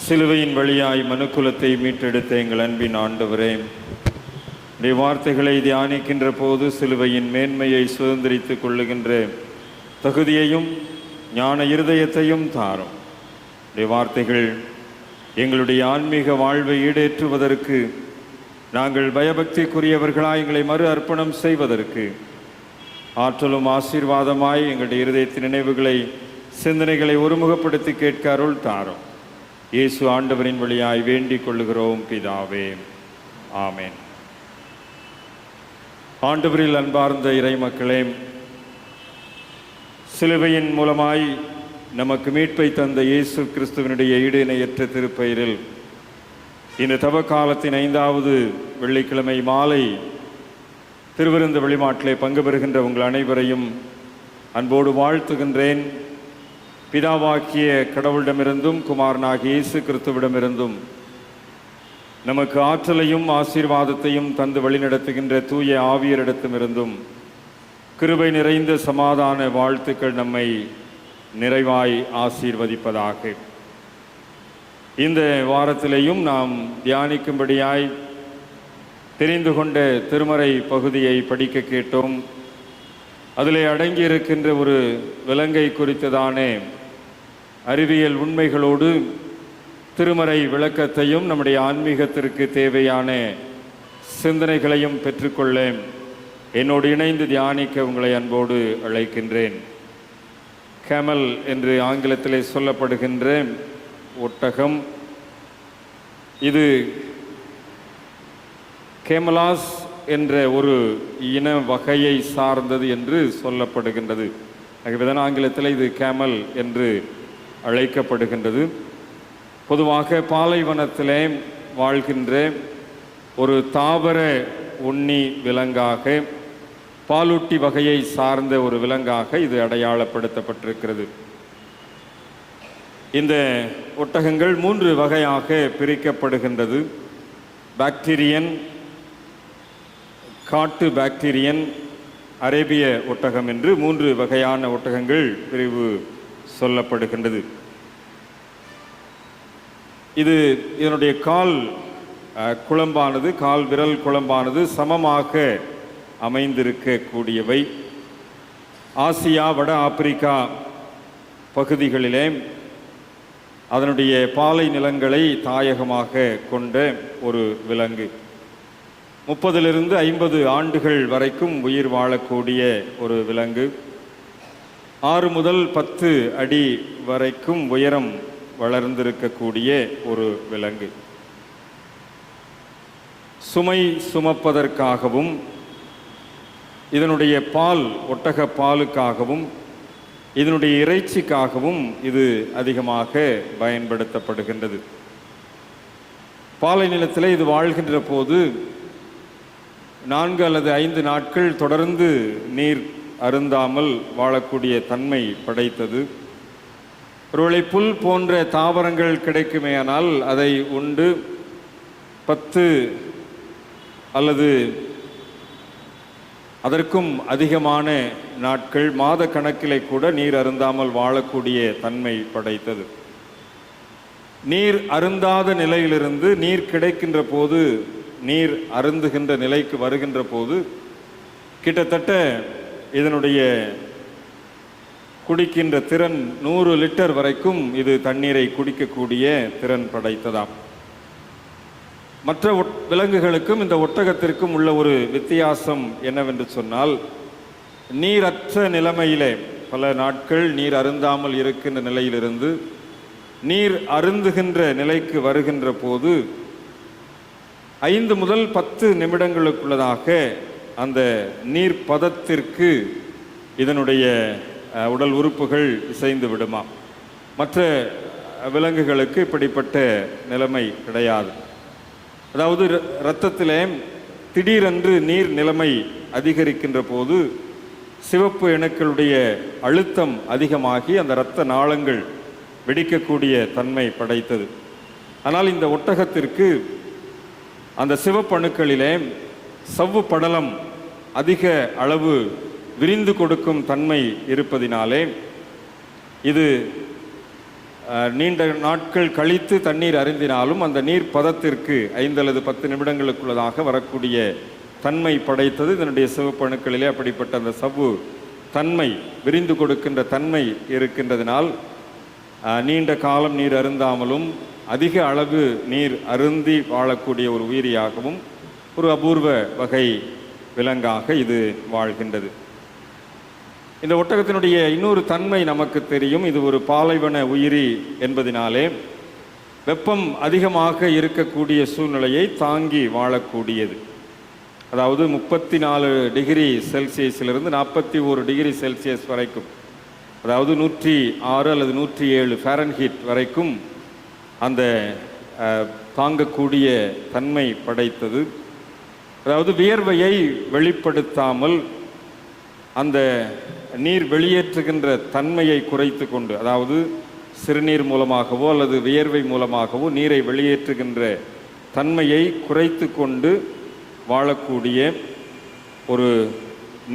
சிலுவையின் வழியாய் மனுக்குலத்தை மீட்டெடுத்த எங்கள் அன்பின் ஆண்டவரே, உடைய வார்த்தைகளை தியானிக்கின்ற போது சிலுவையின் மேன்மையை சுதந்திரித்துக் கொள்ளுகின்ற தகுதியையும் ஞான இருதயத்தையும் தாரும். உடைய வார்த்தைகள் எங்களுடைய ஆன்மீக வாழ்வை ஈடேற்றுவதற்கு, நாங்கள் பயபக்திக்குரியவர்களாய் எங்களை மறு அர்ப்பணம் செய்வதற்கு ஆற்றலும் ஆசீர்வாதமாய் எங்களுடைய இருதயத்தின் நினைவுகளை, சிந்தனைகளை ஒருமுகப்படுத்தி கேட்க அருள் தாரும். இயேசு ஆண்டவரின் வழியாய் வேண்டிக் கொள்ளுகிறோம் பிதாவே, ஆமேன். ஆண்டவரில் அன்பார்ந்த இறை மக்களே, சிலுவையின் மூலமாய் நமக்கு மீட்பை தந்த இயேசு கிறிஸ்துவனுடைய ஈடு இணையற்ற திருப்பெயரில் இந்த தவ காலத்தின் 5வது வெள்ளிக்கிழமை மாலை திருவிருந்து வழிபாட்டிலே பங்கு பெறுகின்ற உங்கள் அனைவரையும் அன்போடு வாழ்த்துகின்றேன். பிதாவாக்கிய கடவுளிடமிருந்தும் குமாரனாகிய இயேசு கிறிஸ்துவிடமிருந்தும் நமக்கு ஆற்றலையும் ஆசீர்வாதத்தையும் தந்து வழிநடத்துகின்ற தூய ஆவியரிடத்திலிருந்தும் கிருபை நிறைந்த சமாதான வாழ்த்துக்கள் நம்மை நிறைவாய் ஆசீர்வதிப்பதாக. இந்த வாரத்திலேயும் நாம் தியானிக்கும்படியாய் தெரிந்து கொண்ட திருமறை பகுதியை படிக்க கேட்டோம். அதிலே அடங்கியிருக்கின்ற ஒரு விலங்கை குறித்ததான அறிவியல் உண்மைகளோடு திருமறை விளக்கத்தையும் நம்முடைய ஆன்மீகத்திற்கு தேவையான சிந்தனைகளையும் பெற்றுக்கொள்ள என்னோடு இணைந்து தியானிக்க உங்களை அன்போடு அழைக்கின்றேன். கேமல் என்று ஆங்கிலத்திலே சொல்லப்படுகின்ற ஒட்டகம், இது கேமலாஸ் என்ற ஒரு இன வகையை சார்ந்தது என்று சொல்லப்படுகின்றது. ஆகவே ஆங்கிலத்தில் இது கேமல் என்று அழைக்கப்படுகின்றது. பொதுவாக பாலைவனத்திலே வாழ்கின்ற ஒரு தாவர உண்ணி விலங்காக, பாலூட்டி வகையை சார்ந்த ஒரு விலங்காக இது அடையாளப்படுத்தப்பட்டிருக்கிறது. இந்த ஒட்டகங்கள் 3 வகையாக பிரிக்கப்படுகின்றது. பாக்டீரியன், காட்டு பாக்டீரியன், அரேபிய ஒட்டகம் என்று 3 வகையான ஒட்டகங்கள் பிரிவு சொல்லப்படுகின்றது. இதனுடைய கால் குழம்பானது, கால் விரல் குழம்பானது சமமாக அமைந்திருக்கக்கூடியவை. ஆசியா, வட ஆப்பிரிக்கா பகுதிகளிலே அதனுடைய பாலை நிலங்களை தாயகமாக கொண்ட ஒரு விலங்கு. 30 to 50 ஆண்டுகள் வரைக்கும் உயிர் வாழக்கூடிய ஒரு விலங்கு. 6 முதல் 10 அடி வரைக்கும் உயரம் வளர்ந்திருக்கக்கூடிய ஒரு விலங்கு. சுமை சுமப்பதற்காகவும், இதனுடைய பால், ஒட்டக பாலுக்காகவும், இதனுடைய இறைச்சிக்காகவும் இது அதிகமாக பயன்படுத்தப்படுகின்றது. பாலை நிலத்தில் இது வாழ்கின்ற போது 4 அல்லது 5 நாட்கள் தொடர்ந்து நீர் அருந்தாமல் வாழக்கூடிய தன்மை படைத்தது. ஒருவேளை புல் போன்ற தாவரங்கள் கிடைக்குமேயானால் அதை உண்டு 10 அல்லது அதற்கும் அதிகமான நாட்கள், மாத கணக்கிலே கூட நீர் அருந்தாமல் வாழக்கூடிய தன்மை படைத்தது. நீர் அருந்தாத நிலையிலிருந்து நீர் கிடைக்கின்ற போது, நீர் அருந்துகின்ற நிலைக்கு வருகின்ற போது கிட்டத்தட்ட இதனுடைய குடிக்கின்ற திறன் 100 லிட்டர் வரைக்கும் இது தண்ணீரை குடிக்கக்கூடிய திறன் படைத்ததாம். மற்ற விலங்குகளுக்கும் இந்த ஒட்டகத்திற்கும் உள்ள ஒரு வித்தியாசம் என்னவென்று சொன்னால், நீரற்ற நிலைமையிலே பல நாட்கள் நீர் அருந்தாமல் இருக்கின்ற நிலையிலிருந்து நீர் அருந்துகின்ற நிலைக்கு வருகின்ற போது 5 முதல் 10 நிமிடங்களுக்குள்ளதாக அந்த நீர் பதத்திற்கு இதனுடைய உடல் உறுப்புகள் இசைந்து விடுமாம். மற்ற விலங்குகளுக்கு இப்படிப்பட்ட நிலைமை கிடையாது. அதாவது இரத்தத்திலே திடீரென்று நீர் நிலைமை அதிகரிக்கின்ற போது சிவப்பு அணுக்களுடைய அழுத்தம் அதிகமாகி அந்த இரத்த நாளங்கள் வெடிக்கக்கூடிய தன்மை படைத்தது. ஆனால் இந்த ஒட்டகத்திற்கு அந்த சிவப்பணுக்களிலே சவ்வு படலம் அதிக அளவு விரிந்து கொடுக்கும் தன்மை இருப்பதினாலே இது நீண்ட நாட்கள் கழித்து தண்ணீர் அருந்தினாலும் அந்த நீர் பதத்திற்கு 5 அல்லது 10 நிமிடங்களுக்குள்ளதாக வரக்கூடிய தன்மை படைத்தது. இதனுடைய சிவப்பணுக்களிலே அப்படிப்பட்ட அந்த சவ்வு தன்மை, விரிந்து கொடுக்கின்ற தன்மை இருக்கின்றதினால் நீண்ட காலம் நீர் அருந்தாமலும் அதிக அளவு நீர் அருந்தி வாழக்கூடிய ஒரு உயிரியாகவும் ஒரு அபூர்வ வகை விலங்காக இது வாழ்கின்றது. இந்த ஒட்டகத்தினுடைய இன்னொரு தன்மை நமக்கு தெரியும். இது ஒரு பாலைவன உயிரி என்பதினாலே வெப்பம் அதிகமாக இருக்கக்கூடிய சூழ்நிலையை தாங்கி வாழக்கூடியது. அதாவது 34 டிகிரி செல்சியஸிலிருந்து 41 டிகிரி செல்சியஸ் வரைக்கும், அதாவது 106 அல்லது 107 ஃபாரன்ஹீட் வரைக்கும் அந்த தாங்கக்கூடிய தன்மை படைத்தது. அதாவது வியர்வையை வெளிப்படுத்தாமல் அந்த நீர் வெளியேற்றுகின்ற தன்மையை குறைத்து கொண்டு, அதாவது சிறுநீர் மூலமாகவோ அல்லது வியர்வை மூலமாகவோ நீரை வெளியேற்றுகின்ற தன்மையை குறைத்து கொண்டு வாழக்கூடிய ஒரு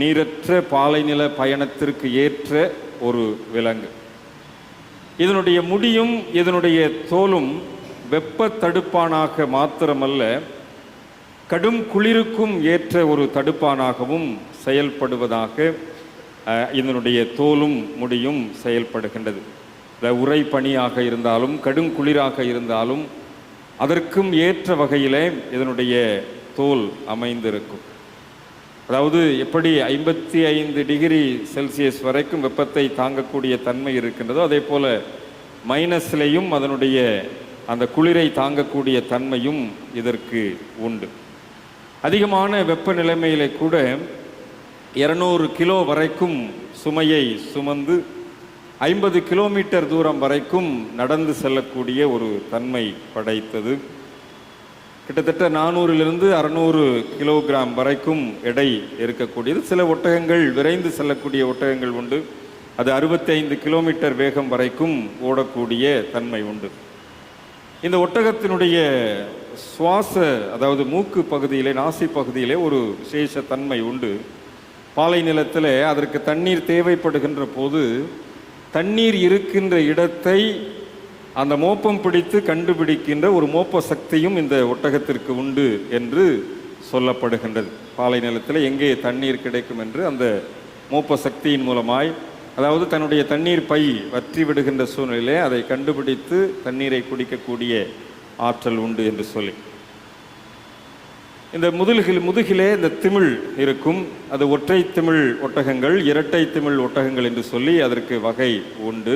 நீரற்ற பாலைநில பயணத்திற்கு ஏற்ற ஒரு விலங்கு. இதனுடைய முடியும் இதனுடைய தோலும் வெப்ப தடுப்பானாக மாத்திரமல்ல, கடும் குளிருக்கும் ஏற்ற ஒரு தடுப்பானாகவும் செயல்படுவதாக இதனுடைய தோலும் முடியும் செயல்படுகின்றது. உறை பனியாக இருந்தாலும் கடும் குளிராக இருந்தாலும் அதற்கும் ஏற்ற வகையிலே இதனுடைய தோல் அமைந்திருக்கும். அதாவது எப்படி 55 டிகிரி செல்சியஸ் வரைக்கும் வெப்பத்தை தாங்கக்கூடிய தன்மை இருக்கின்றதோ, அதே போல மைனஸ்லேயும் அதனுடைய அந்த குளிரை தாங்கக்கூடிய தன்மையும் இதற்கு உண்டு. அதிகமான வெப்ப நிலைமையிலே கூட 200 கிலோ வரைக்கும் சுமையை சுமந்து 50 கிலோமீட்டர் தூரம் வரைக்கும் நடந்து செல்லக்கூடிய ஒரு தன்மை படைத்தது. கிட்டத்தட்ட 400லிருந்து 600 கிலோகிராம் வரைக்கும் எடை இருக்கக்கூடியது. சில ஒட்டகங்கள் விரைந்து செல்லக்கூடிய ஒட்டகங்கள் உண்டு. அது 65 கிலோமீட்டர் வேகம் வரைக்கும் ஓடக்கூடிய தன்மை உண்டு. இந்த ஒட்டகத்தினுடைய சுவாச, அதாவது மூக்கு பகுதியிலே, நாசி பகுதியிலே ஒரு விசேஷ தன்மை உண்டு. பாலை நிலத்தில் அதற்கு தண்ணீர் தேவைப்படுகின்ற போது தண்ணீர் இருக்கின்ற இடத்தை அந்த மோப்பம் பிடித்து கண்டுபிடிக்கின்ற ஒரு மோப்ப சக்தியும் இந்த ஒட்டகத்திற்கு உண்டு என்று சொல்லப்படுகின்றது. பாலை நிலத்தில் எங்கே தண்ணீர் கிடைக்கும் என்று அந்த மோப்ப சக்தியின் மூலமாய், அதாவது தன்னுடைய தண்ணீர் பை வற்றி விடுகின்ற சூழ்நிலையிலே அதை கண்டுபிடித்து தண்ணீரை குடிக்கக்கூடிய ஆற்றல் உண்டு என்று சொல்லி, இந்த முதுகிலே இந்த திமிழ் இருக்கும். அது ஒற்றை திமிழ் ஒட்டகங்கள், இரட்டை திமிழ் ஒட்டகங்கள் என்று சொல்லி அதற்கு வகை உண்டு.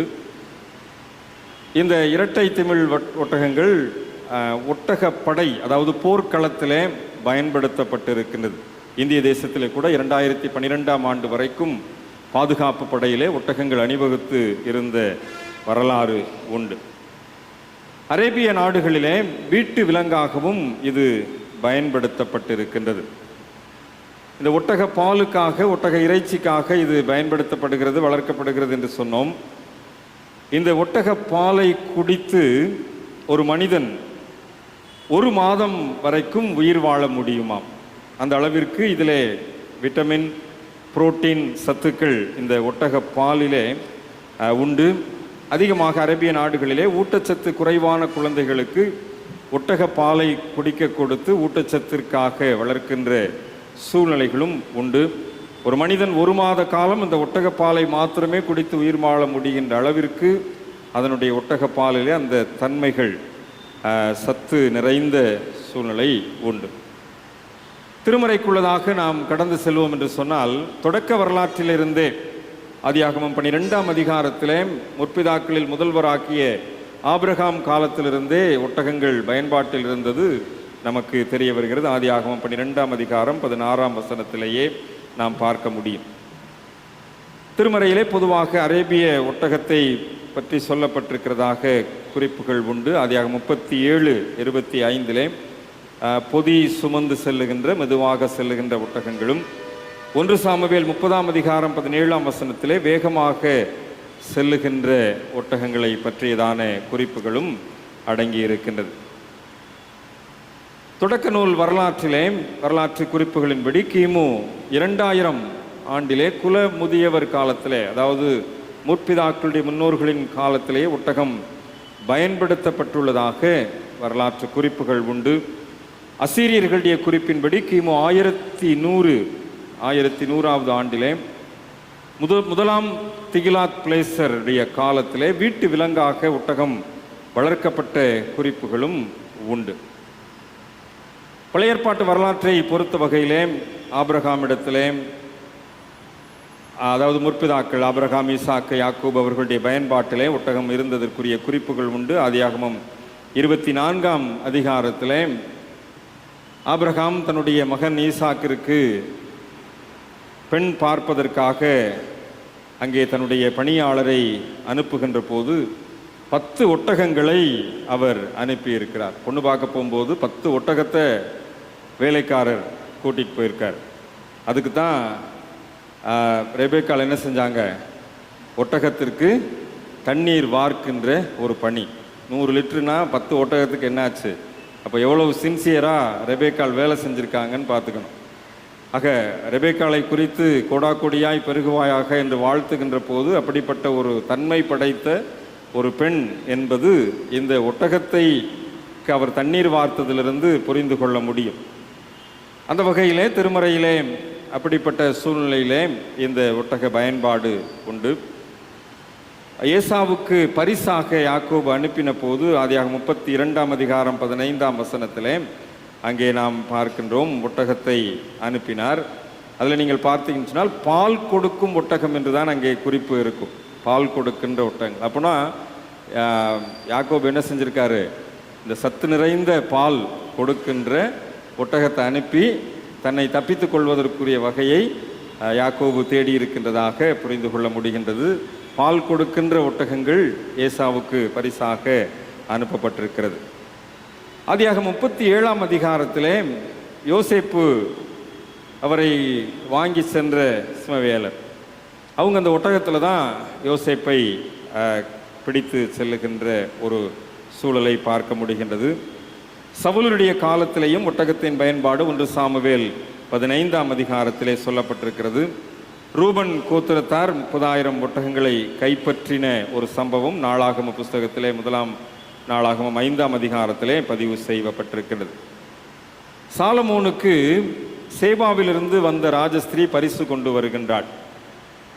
இந்த இரட்டை திமிழ் ஒட்டகங்கள் ஒட்டகப்படை, அதாவது போர்க்களத்திலே பயன்படுத்தப்பட்டிருக்கின்றது. இந்திய தேசத்திலே கூட 2012ஆம் ஆண்டு வரைக்கும் பாதுகாப்பு படையிலே ஒட்டகங்கள் அணிவகுத்து இருந்த வரலாறு உண்டு. அரேபிய நாடுகளிலே வீட்டு விலங்காகவும் இது பயன்படுத்தப்பட்டிருக்கின்றது. இந்த ஒட்டக பாலுக்காக, ஒட்டக இறைச்சிக்காக இது பயன்படுத்தப்படுகிறது, வளர்க்கப்படுகிறது என்று சொன்னோம். இந்த ஒட்டக பாலை குடித்து ஒரு மனிதன் 1 மாதம் வரைக்கும் உயிர் வாழ முடியுமாம். அந்த அளவிற்கு இதிலே விட்டமின், புரோட்டீன் சத்துக்கள் இந்த ஒட்டக பாலிலே உண்டு. அதிகமாக அரேபிய நாடுகளிலே ஊட்டச்சத்து குறைவான குழந்தைகளுக்கு ஒட்டக பாலை குடிக்க கொடுத்து ஊட்டச்சத்திற்காக வளர்க்கின்ற சூழ்நிலைகளும் உண்டு. ஒரு மனிதன் 1 மாத காலம் இந்த ஒட்டக பாலை மாத்திரமே குடித்து உயிர் வாழ முடிகின்ற அளவிற்கு அதனுடைய ஒட்டக பாலிலே அந்த தன்மைகள், சத்து நிறைந்த சூழ்நிலை உண்டு. திருமறைக்குள்ளதாக நாம் கடந்து செல்வோம் என்று சொன்னால், தொடக்க வரலாற்றிலிருந்தே ஆதியாகமம் 12ஆம் அதிகாரத்திலே முற்பிதாக்களில் முதல்வராக்கிய ஆபிரகாம் காலத்திலிருந்தே ஒட்டகங்கள் பயன்பாட்டில் இருந்தது நமக்கு தெரிய வருகிறது. ஆதியாகமம் 12ஆம் அதிகாரம் 16ஆம் வசனத்திலேயே நாம் பார்க்க முடியும். திருமறையிலே பொதுவாக அரேபிய ஒட்டகத்தை பற்றி சொல்லப்பட்டிருக்கிறதாக குறிப்புகள் உண்டு. ஆதியாகமம் 37:25 பொதி சுமந்து செல்லுகின்ற, மெதுவாக செல்லுகின்ற ஒட்டகங்களும், 1 சாமுவேல் 30ஆம் அதிகாரம் 17ஆம் வசனத்திலே வேகமாக செல்லுகின்ற ஒட்டகங்களை பற்றியதான குறிப்புகளும் அடங்கி இருக்கின்றது. தொடக்க நூல் வரலாற்று குறிப்புகளின்படி கிமு 2000 ஆண்டிலே குல முதியவர் காலத்திலே, அதாவது முற்பிதாக்களுடைய முன்னோர்களின் காலத்திலே ஒட்டகம் பயன்படுத்தப்பட்டுள்ளதாக வரலாற்று குறிப்புகள் உண்டு. அசீரியர்களுடைய குறிப்பின்படி கிமு 1100வது ஆண்டிலே முதலாம் திகிலாத் பிளேசருடைய காலத்திலே வீட்டு விலங்காக ஒட்டகம் வளர்க்கப்பட்ட குறிப்புகளும் உண்டு. பழைய ஏற்பாட்டு வரலாற்றை பொறுத்த வகையிலே ஆபிரகாமிடத்திலே, அதாவது முற்பிதாக்கள் ஆபிரகாம், ஈசாக்கு, யாக்கூப் அவர்களுடைய பயன்பாட்டிலே ஒட்டகம் இருந்ததற்குரிய குறிப்புகள் உண்டு. ஆதியாகமம் 24ஆம் அதிகாரத்திலே ஆபிரகாம் தன்னுடைய மகன் ஈசாக்கிற்கு பெண் பார்ப்பதற்காக அங்கே தன்னுடைய பணியாளரை அனுப்புகின்ற போது 10 ஒட்டகங்களை அவர் அனுப்பியிருக்கிறார். பொண்ணு பார்க்க போகும்போது 10 ஒட்டகத்தை வேலைக்காரர் கூட்டிகிட்டு போயிருக்கார். அதுக்கு தான் ரெபேக்கால் என்ன செஞ்சாங்க, ஒட்டகத்திற்கு தண்ணீர் வார்க்கின்ற ஒரு பணி. 100 லிட்டருனா 10 ஒட்டகத்துக்கு என்னாச்சு? அப்போ எவ்வளவு சின்சியராக ரெபேக்கால் வேலை செஞ்சுருக்காங்கன்னு பார்த்துக்கணும். ஆக ரெபேக்காலை குறித்து கோடாக்கொடியாய் பெருகுவாயாக என்று வாழ்த்துகின்ற போது அப்படிப்பட்ட ஒரு தன்மை படைத்த ஒரு பெண் என்பது இந்த ஒட்டகத்தை அவர் தண்ணீர் வார்த்ததிலிருந்து புரிந்து கொள்ள முடியும். அந்த வகையிலே திருமறையிலே அப்படிப்பட்ட சூழ்நிலையிலே இந்த ஒட்டக பயன்பாடு உண்டு. ஏசாவுக்கு பரிசாக யாக்கோபு அனுப்பின போது ஆதியாகமம் 32ஆம் அதிகாரம் 15ஆம் வசனத்திலே அங்கே நாம் பார்க்கின்றோம், ஒட்டகத்தை அனுப்பினார். அதில் நீங்கள் பார்த்தீங்கன்னு சொன்னால் பால் கொடுக்கும் ஒட்டகம் என்று தான் அங்கே குறிப்பு இருக்கும். பால் கொடுக்கின்ற ஒட்டகம். அப்போனா யாக்கோபு என்ன செஞ்சிருக்காரு, இந்த சத்து நிறைந்த பால் கொடுக்கின்ற ஒட்டகத்தை அனுப்பி தன்னை தப்பித்து கொள்வதற்குரிய வகையை யாக்கோபு தேடி இருக்கின்றதாக புரிந்து கொள்ள முடிகின்றது. பால் கொடுக்கின்ற ஒட்டகங்கள் ஏசாவுக்கு பரிசாக அனுப்பப்பட்டிருக்கிறது. ஆதியாகமம் 37ஆம் அதிகாரத்திலே யோசேப்பு அவரை வாங்கி சென்ற இஸ்மவேலர் அவங்க அந்த ஒட்டகத்தில் தான் யோசேப்பை பிடித்து செல்லுகின்ற ஒரு சூழலை பார்க்க முடிகின்றது. சவுலுடைய காலத்திலேயும் ஒட்டகத்தின் பயன்பாடு 1 சாமுவேல் 15ஆம் அதிகாரத்திலே சொல்லப்பட்டிருக்கிறது. ரூபன் கோத்திரத்தார் 30,000 ஒட்டகங்களை கைப்பற்றின ஒரு சம்பவம் நாளாகம புஸ்தகத்திலே 1ஆம் நாளாகமம் 5ஆம் அதிகாரத்திலே பதிவு செய்யப்பட்டிருக்கிறது. சாலமோனுக்கு சேபாவிலிருந்து வந்த ராஜஸ்திரீ பரிசு கொண்டு வருகின்றாள்.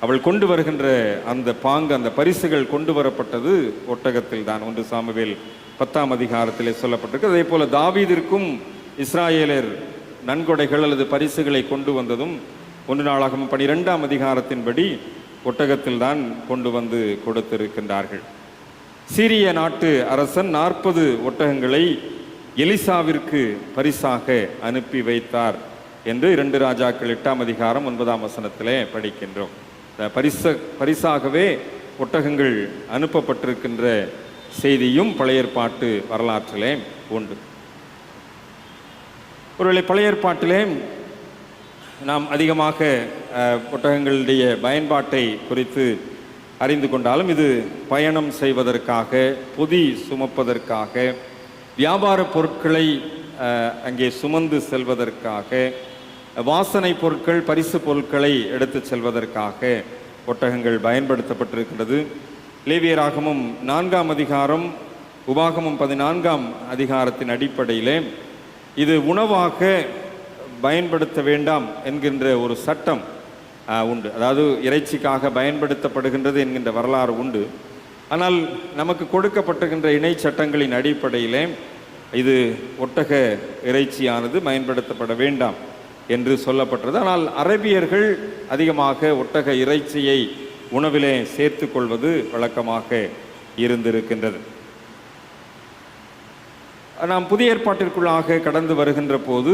அவள் கொண்டு வருகின்ற அந்த பாங்கு, அந்த பரிசுகள் கொண்டு வரப்பட்டது ஒட்டகத்தில் தான். 1 சாமுவேல் 10ஆம் அதிகாரத்திலே சொல்லப்பட்டிருக்கு. அதே போல தாவீதிற்கும் இஸ்ராயேலர் நன்கொடைகள் அல்லது பரிசுகளை கொண்டு வந்ததும் 1 நாளாகமம் 12ஆம் அதிகாரத்தின்படி ஒட்டகத்தில் தான் கொண்டு வந்து கொடுத்திருக்கின்றார்கள். சீரிய நாட்டு அரசன் 40 ஒட்டகங்களை எலிசாவிற்கு பரிசாக அனுப்பி வைத்தார் என்று 2 ராஜாக்கள் 8ஆம் அதிகாரம் 9ஆம் வசனத்திலே படிக்கின்றோம். பரிசாகவே ஒட்டகங்கள் அனுப்பப்பட்டிருக்கின்ற செய்தியும் பழைய ஏற்பாட்டு வரலாற்றிலே உண்டு. ஒருவேளை பழைய ஏற்பாட்டிலே நாம் அதிகமாக ஒட்டகங்களுடைய பயன்பாட்டை குறித்து அறிந்து கொண்டாலும் இது பயணம் செய்வதற்காக, பொதி சுமப்பதற்காக, வியாபார பொருட்களை அங்கே சுமந்து செல்வதற்காக, வாசனை பொருட்கள், பரிசு பொருட்களை எடுத்து செல்வதற்காக ஒட்டகங்கள் பயன்படுத்தப்பட்டிருக்கிறது. லேவியராகமம் 4ஆம் அதிகாரம், உபாகமம் 14ஆம் அதிகாரத்தின் அடிப்படையிலே இது உணவாக பயன்படுத்த வேண்டாம் என்கின்ற ஒரு சட்டம் உண்டு. அதாவது இறைச்சிக்காக பயன்படுத்தப்படுகின்றது என்கின்ற வரலாறு உண்டு. ஆனால் நமக்கு கொடுக்கப்பட்டுகின்ற இணை சட்டங்களின் அடிப்படையிலே இது ஒட்டக இறைச்சியானது பயன்படுத்தப்பட வேண்டாம் என்று சொல்லப்பட்டது. ஆனால் அரபியர்கள் அதிகமாக ஒட்டக இறைச்சியை உணவிலே சேர்த்து கொள்வது வழக்கமாக இருந்திருக்கின்றது. நாம் புதிய ஏற்பாட்டிற்குள்ளாக கடந்து வருகின்ற போது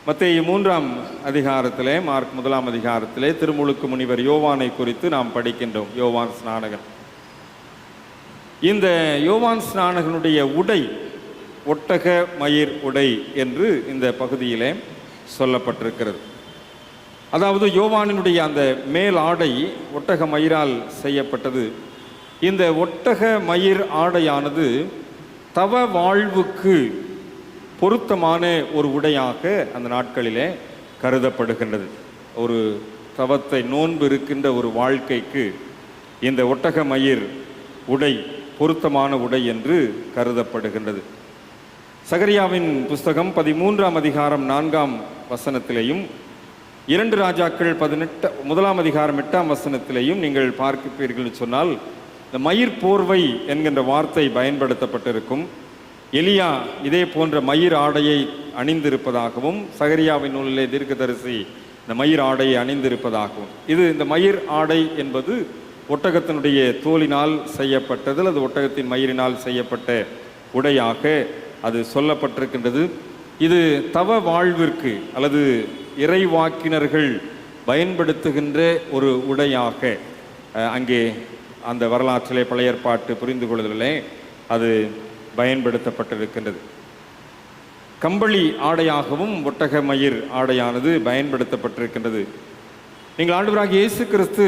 மத்தேயு 3ஆம் அதிகாரத்திலே, மார்க் 1ஆம் அதிகாரத்திலே திருமுழுக்கு முனிவர் யோவானை குறித்து நாம் படிக்கின்றோம். யோவான் ஸ்நானகன். இந்த யோவான் ஸ்நானகனுடைய உடை ஒட்டக மயிர் உடை என்று இந்த பகுதியிலே சொல்லப்பட்டிருக்கிறது. அதாவது யோவானினுடைய அந்த மேல் ஆடை ஒட்டக மயிரால் செய்யப்பட்டது. இந்த ஒட்டக மயிர் ஆடையானது தவ வாழ்வுக்கு பொருத்தமான ஒரு உடையாக அந்த நாட்களிலே கருதப்படுகின்றது. ஒரு தவத்தை நோன்பு இருக்கின்ற ஒரு வாழ்க்கைக்கு இந்த ஒட்டக மயிர் உடை பொருத்தமான உடை என்று கருதப்படுகின்றது. சகரியாவின் புஸ்தகம் 13ஆம் அதிகாரம் 4ஆம் வசனத்திலேயும் 2 ராஜாக்கள் 1ஆம் அதிகாரம் 8ஆம் வசனத்திலேயும் நீங்கள் பார்ப்பீர்கள் சொன்னால் இந்த மயிர் போர்வை என்கின்ற வார்த்தை பயன்படுத்தப்பட்டிருக்கும். எலியா இதே போன்ற மயிர் ஆடையை அணிந்திருப்பதாகவும் சகரியாவின் நூலிலே தீர்க்கதரிசி இந்த மயிர் ஆடையை அணிந்திருப்பதாகவும், இந்த மயிர் ஆடை என்பது ஒட்டகத்தினுடைய தோலினால் செய்யப்பட்டது அல்லது ஒட்டகத்தின் மயிரினால் செய்யப்பட்ட உடையாக அது சொல்லப்பட்டிருக்கின்றது. இது தவ வாழ்விற்கு அல்லது இறைவாக்கினர்கள் பயன்படுத்துகின்ற ஒரு உடையாக அங்கே அந்த வரலாற்றிலே பழைய ஏற்பாட்டு புரிந்து கொள்வதிலே அது பயன்படுத்தப்பட்டிருக்கின்றது. கம்பளி ஆடையாகவும் ஒட்டக மயிர் ஆடையானது பயன்படுத்தப்பட்டிருக்கின்றது. நீங்கள் ஆண்டவராகிய இயேசு கிறிஸ்து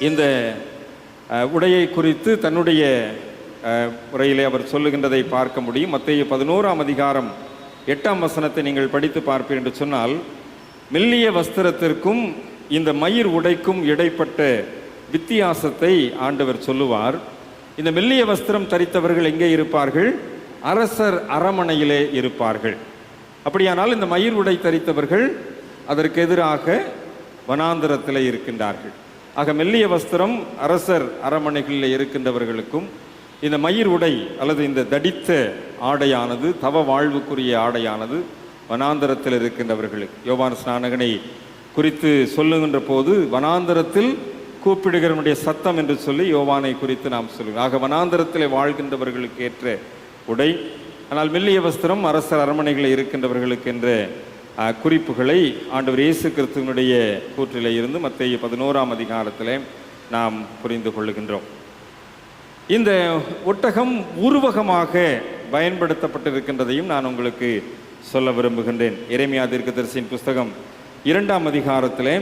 இந்த உடையை குறித்து தன்னுடைய உரையிலே அவர் சொல்லுகின்றதை பார்க்க முடியும். மத்தேயு 11ஆம் அதிகாரம் 8ஆம் வசனத்தை நீங்கள் படித்து பார்ப்பீர் என்று சொன்னால், மெல்லிய வஸ்திரத்திற்கும் இந்த மயிர் உடைக்கும் இடைப்பட்ட வித்தியாசத்தை ஆண்டவர் சொல்லுவார். இந்த மெல்லிய வஸ்திரம் தரித்தவர்கள் எங்கே இருப்பார்கள்? அரசர் அரமனையிலே இருப்பார்கள். அப்படியானால் இந்த மயிர் உடை தரித்தவர்கள் அதற்கு எதிராக வனாந்தரத்தில் இருக்கின்றார்கள். ஆக மெல்லிய வஸ்திரம் அரசர் அரமனைகளில் இருக்கின்றவர்களுக்கும் இந்த மயிர் உடை அல்லது இந்த தடித்த ஆடையானது தவ வாழ்வுக்குரிய ஆடையானது வனாந்தரத்தில் இருக்கின்றவர்களுக்கு. யோவான் ஸ்நானகனை குறித்து சொல்லுகின்ற போது வனாந்தரத்தில் கூப்பிடுகிறவனுடைய சத்தம் என்று சொல்லி யோவானை குறித்து நாம் சொல்லுவோம். ஆக வனாந்தரத்தில் வாழ்கின்றவர்களுக்கு ஏற்ற உடை. ஆனால் மெல்லிய வஸ்திரம் அரசர் அரமனைகளில் இருக்கின்றவர்களுக்கு என்ற குறிப்புகளை ஆண்டவர் இயேசு கிறிஸ்துவினுடைய கூற்றிலே இருந்து மத்தேயு 11ஆம் அதிகாரத்திலே நாம் புரிந்து கொள்ளுகின்றோம். இந்த ஒட்டகம் உருவகமாக பயன்படுத்தப்பட்டிருக்கின்றதையும் நான் உங்களுக்கு சொல்ல விரும்புகின்றேன். எரேமியா தீர்க்கதரிசியின் புஸ்தகம் 2ஆம் அதிகாரத்திலே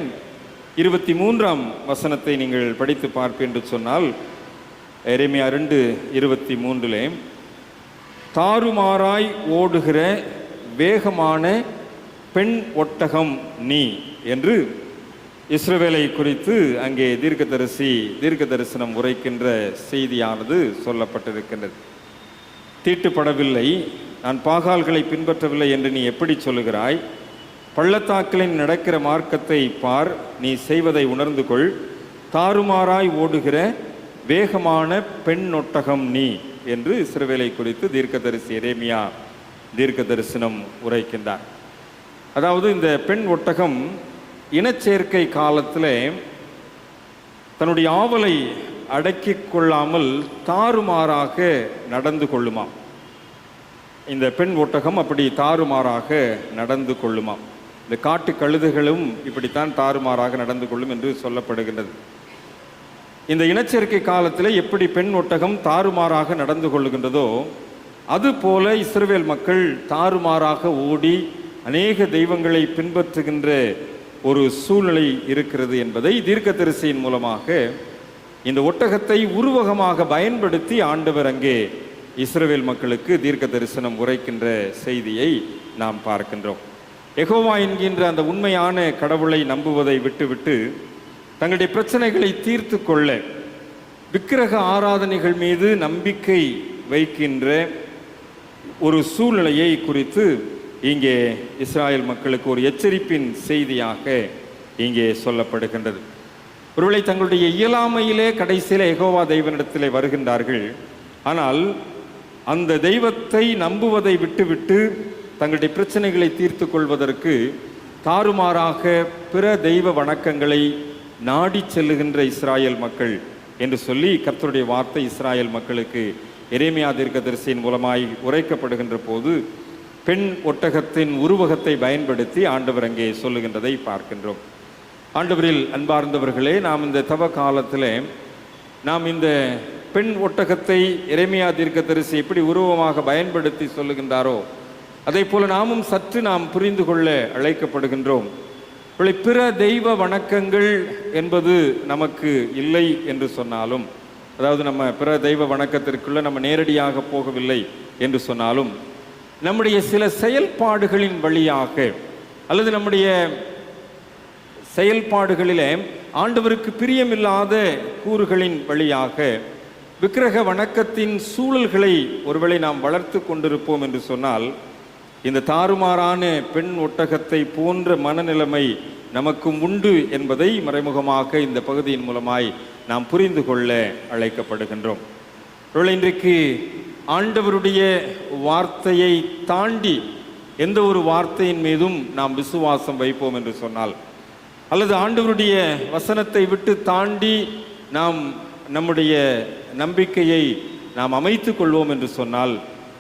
23ஆம் வசனத்தை நீங்கள் படித்து பார்ப்பீர் என்று சொன்னால், எரேமியா 2:23 தாறுமாறாய் ஓடுகிற வேகமான பெண் ஒட்டகம் நீ என்று இஸ்ரவேலை குறித்து அங்கே தீர்க்க தரிசனம் உரைக்கின்ற செய்தியானது சொல்லப்பட்டிருக்கின்றது. தீட்டுப்படவில்லை, நான் பாகால்களை பின்பற்றவில்லை என்று நீ எப்படி சொல்லுகிறாய்? பள்ளத்தாக்களில் நடக்கிற மார்க்கத்தை பார், நீ செய்வதை உணர்ந்து கொள். தாறுமாறாய் ஓடுகிற வேகமான பெண் ஒட்டகம் நீ என்று இஸ்ரவேலை குறித்து தீர்க்கதரிசி எரேமியா தீர்க்க தரிசனம் உரைக்கின்றார். அதாவது இந்த பெண் ஒட்டகம் இனச்சேர்க்கை காலத்தில் தன்னுடைய ஆவலை அடக்கிக் கொள்ளாமல் தாறுமாறாக நடந்து கொள்ளுமாம். இந்த பெண் ஒட்டகம் அப்படி தாறுமாறாக நடந்து கொள்ளுமாம். இந்த காட்டு கழுதைகளும் இப்படித்தான் தாறுமாறாக நடந்து கொள்ளும் என்று சொல்லப்படுகின்றது. இந்த இனச்சேர்க்கை காலத்தில் எப்படி பெண் ஒட்டகம் தாறுமாறாக நடந்து கொள்ளுகின்றதோ அதுபோல இஸ்ரவேல் மக்கள் தாறுமாறாக ஓடி அநேக தெய்வங்களை பின்பற்றுகின்ற ஒரு சூழ்நிலை இருக்கிறது என்பதை தீர்க்கதரிசியின் மூலமாக இந்த ஒட்டகத்தை உருவகமாக பயன்படுத்தி ஆண்டவர் அங்கே இஸ்ரவேல் மக்களுக்கு தீர்க்க தரிசனம் உரைக்கின்ற செய்தியை நாம் பார்க்கின்றோம். யெகோவா என்கின்ற அந்த உண்மையான கடவுளை நம்புவதை விட்டுவிட்டு தங்களுடைய பிரச்சனைகளை தீர்த்து கொள்ள விக்கிரக ஆராதனைகள் மீது நம்பிக்கை வைக்கின்ற ஒரு சூழ்நிலையை குறித்து இங்கே இஸ்ராயல் மக்களுக்கு ஒரு எச்சரிப்பின் செய்தியாக இங்கே சொல்லப்படுகின்றது. ஒருவேளை தங்களுடைய இயலாமையிலே கடைசியிலே யெகோவா தெய்வனிடத்திலே வருகின்றார்கள். ஆனால் அந்த தெய்வத்தை நம்புவதை விட்டுவிட்டு தங்களுடைய பிரச்சனைகளை தீர்த்து கொள்வதற்கு தாறுமாறாக பிற தெய்வ வணக்கங்களை நாடி செல்லுகின்ற இஸ்ராயல் மக்கள் என்று சொல்லி கர்த்தருடைய வார்த்தை இஸ்ராயல் மக்களுக்கு எரேமியா தீர்க்கதரிசியின் மூலமாய் உரைக்கப்படுகின்ற போது பெண் ஒட்டகத்தின் உருவகத்தை பயன்படுத்தி ஆண்டவர் அங்கே சொல்லுகின்றதை பார்க்கின்றோம். ஆண்டவரில் அன்பார்ந்தவர்களே, நாம் இந்த தவ காலத்திலே நாம் இந்த பெண் ஒட்டகத்தை எரேமியா தீர்க்கதரிசி எப்படி உருவமாக பயன்படுத்தி சொல்லுகின்றாரோ அதே போல நாமும் சற்று நாம் புரிந்து கொள்ள அழைக்கப்படுகின்றோம். பிற தெய்வ வணக்கங்கள் என்பது நமக்கு இல்லை என்று சொன்னாலும், அதாவது நம்ம பிற தெய்வ வணக்கத்திற்குள்ள நம்ம நேரடியாக போகவில்லை என்று சொன்னாலும், நம்முடைய சில செயல்பாடுகளின் வழியாக அல்லது நம்முடைய செயல்பாடுகளிலே ஆண்டவருக்கு பிரியமில்லாத கூறுகளின் வழியாக விக்கிரக வணக்கத்தின் சூழல்களை ஒருவேளை நாம் வளர்த்து கொண்டிருப்போம் என்று சொன்னால், இந்த தாறுமாறான பெண் ஒட்டகத்தை போன்ற மனநிலைமை நமக்கும் உண்டு என்பதை மறைமுகமாக இந்த பகுதியின் மூலமாய் நாம் புரிந்து கொள்ள அழைக்கப்படுகின்றோம். ஒருவேளை இன்றைக்கு ஆண்டவருடைய வார்த்தையை தாண்டி எந்த ஒரு வார்த்தையின் மீதும் நாம் விசுவாசம் வைப்போம் என்று சொன்னால், அல்லது ஆண்டவருடைய வசனத்தை விட்டு தாண்டி நாம் நம்முடைய நம்பிக்கையை நாம் அமைத்து கொள்வோம் என்று சொன்னால்,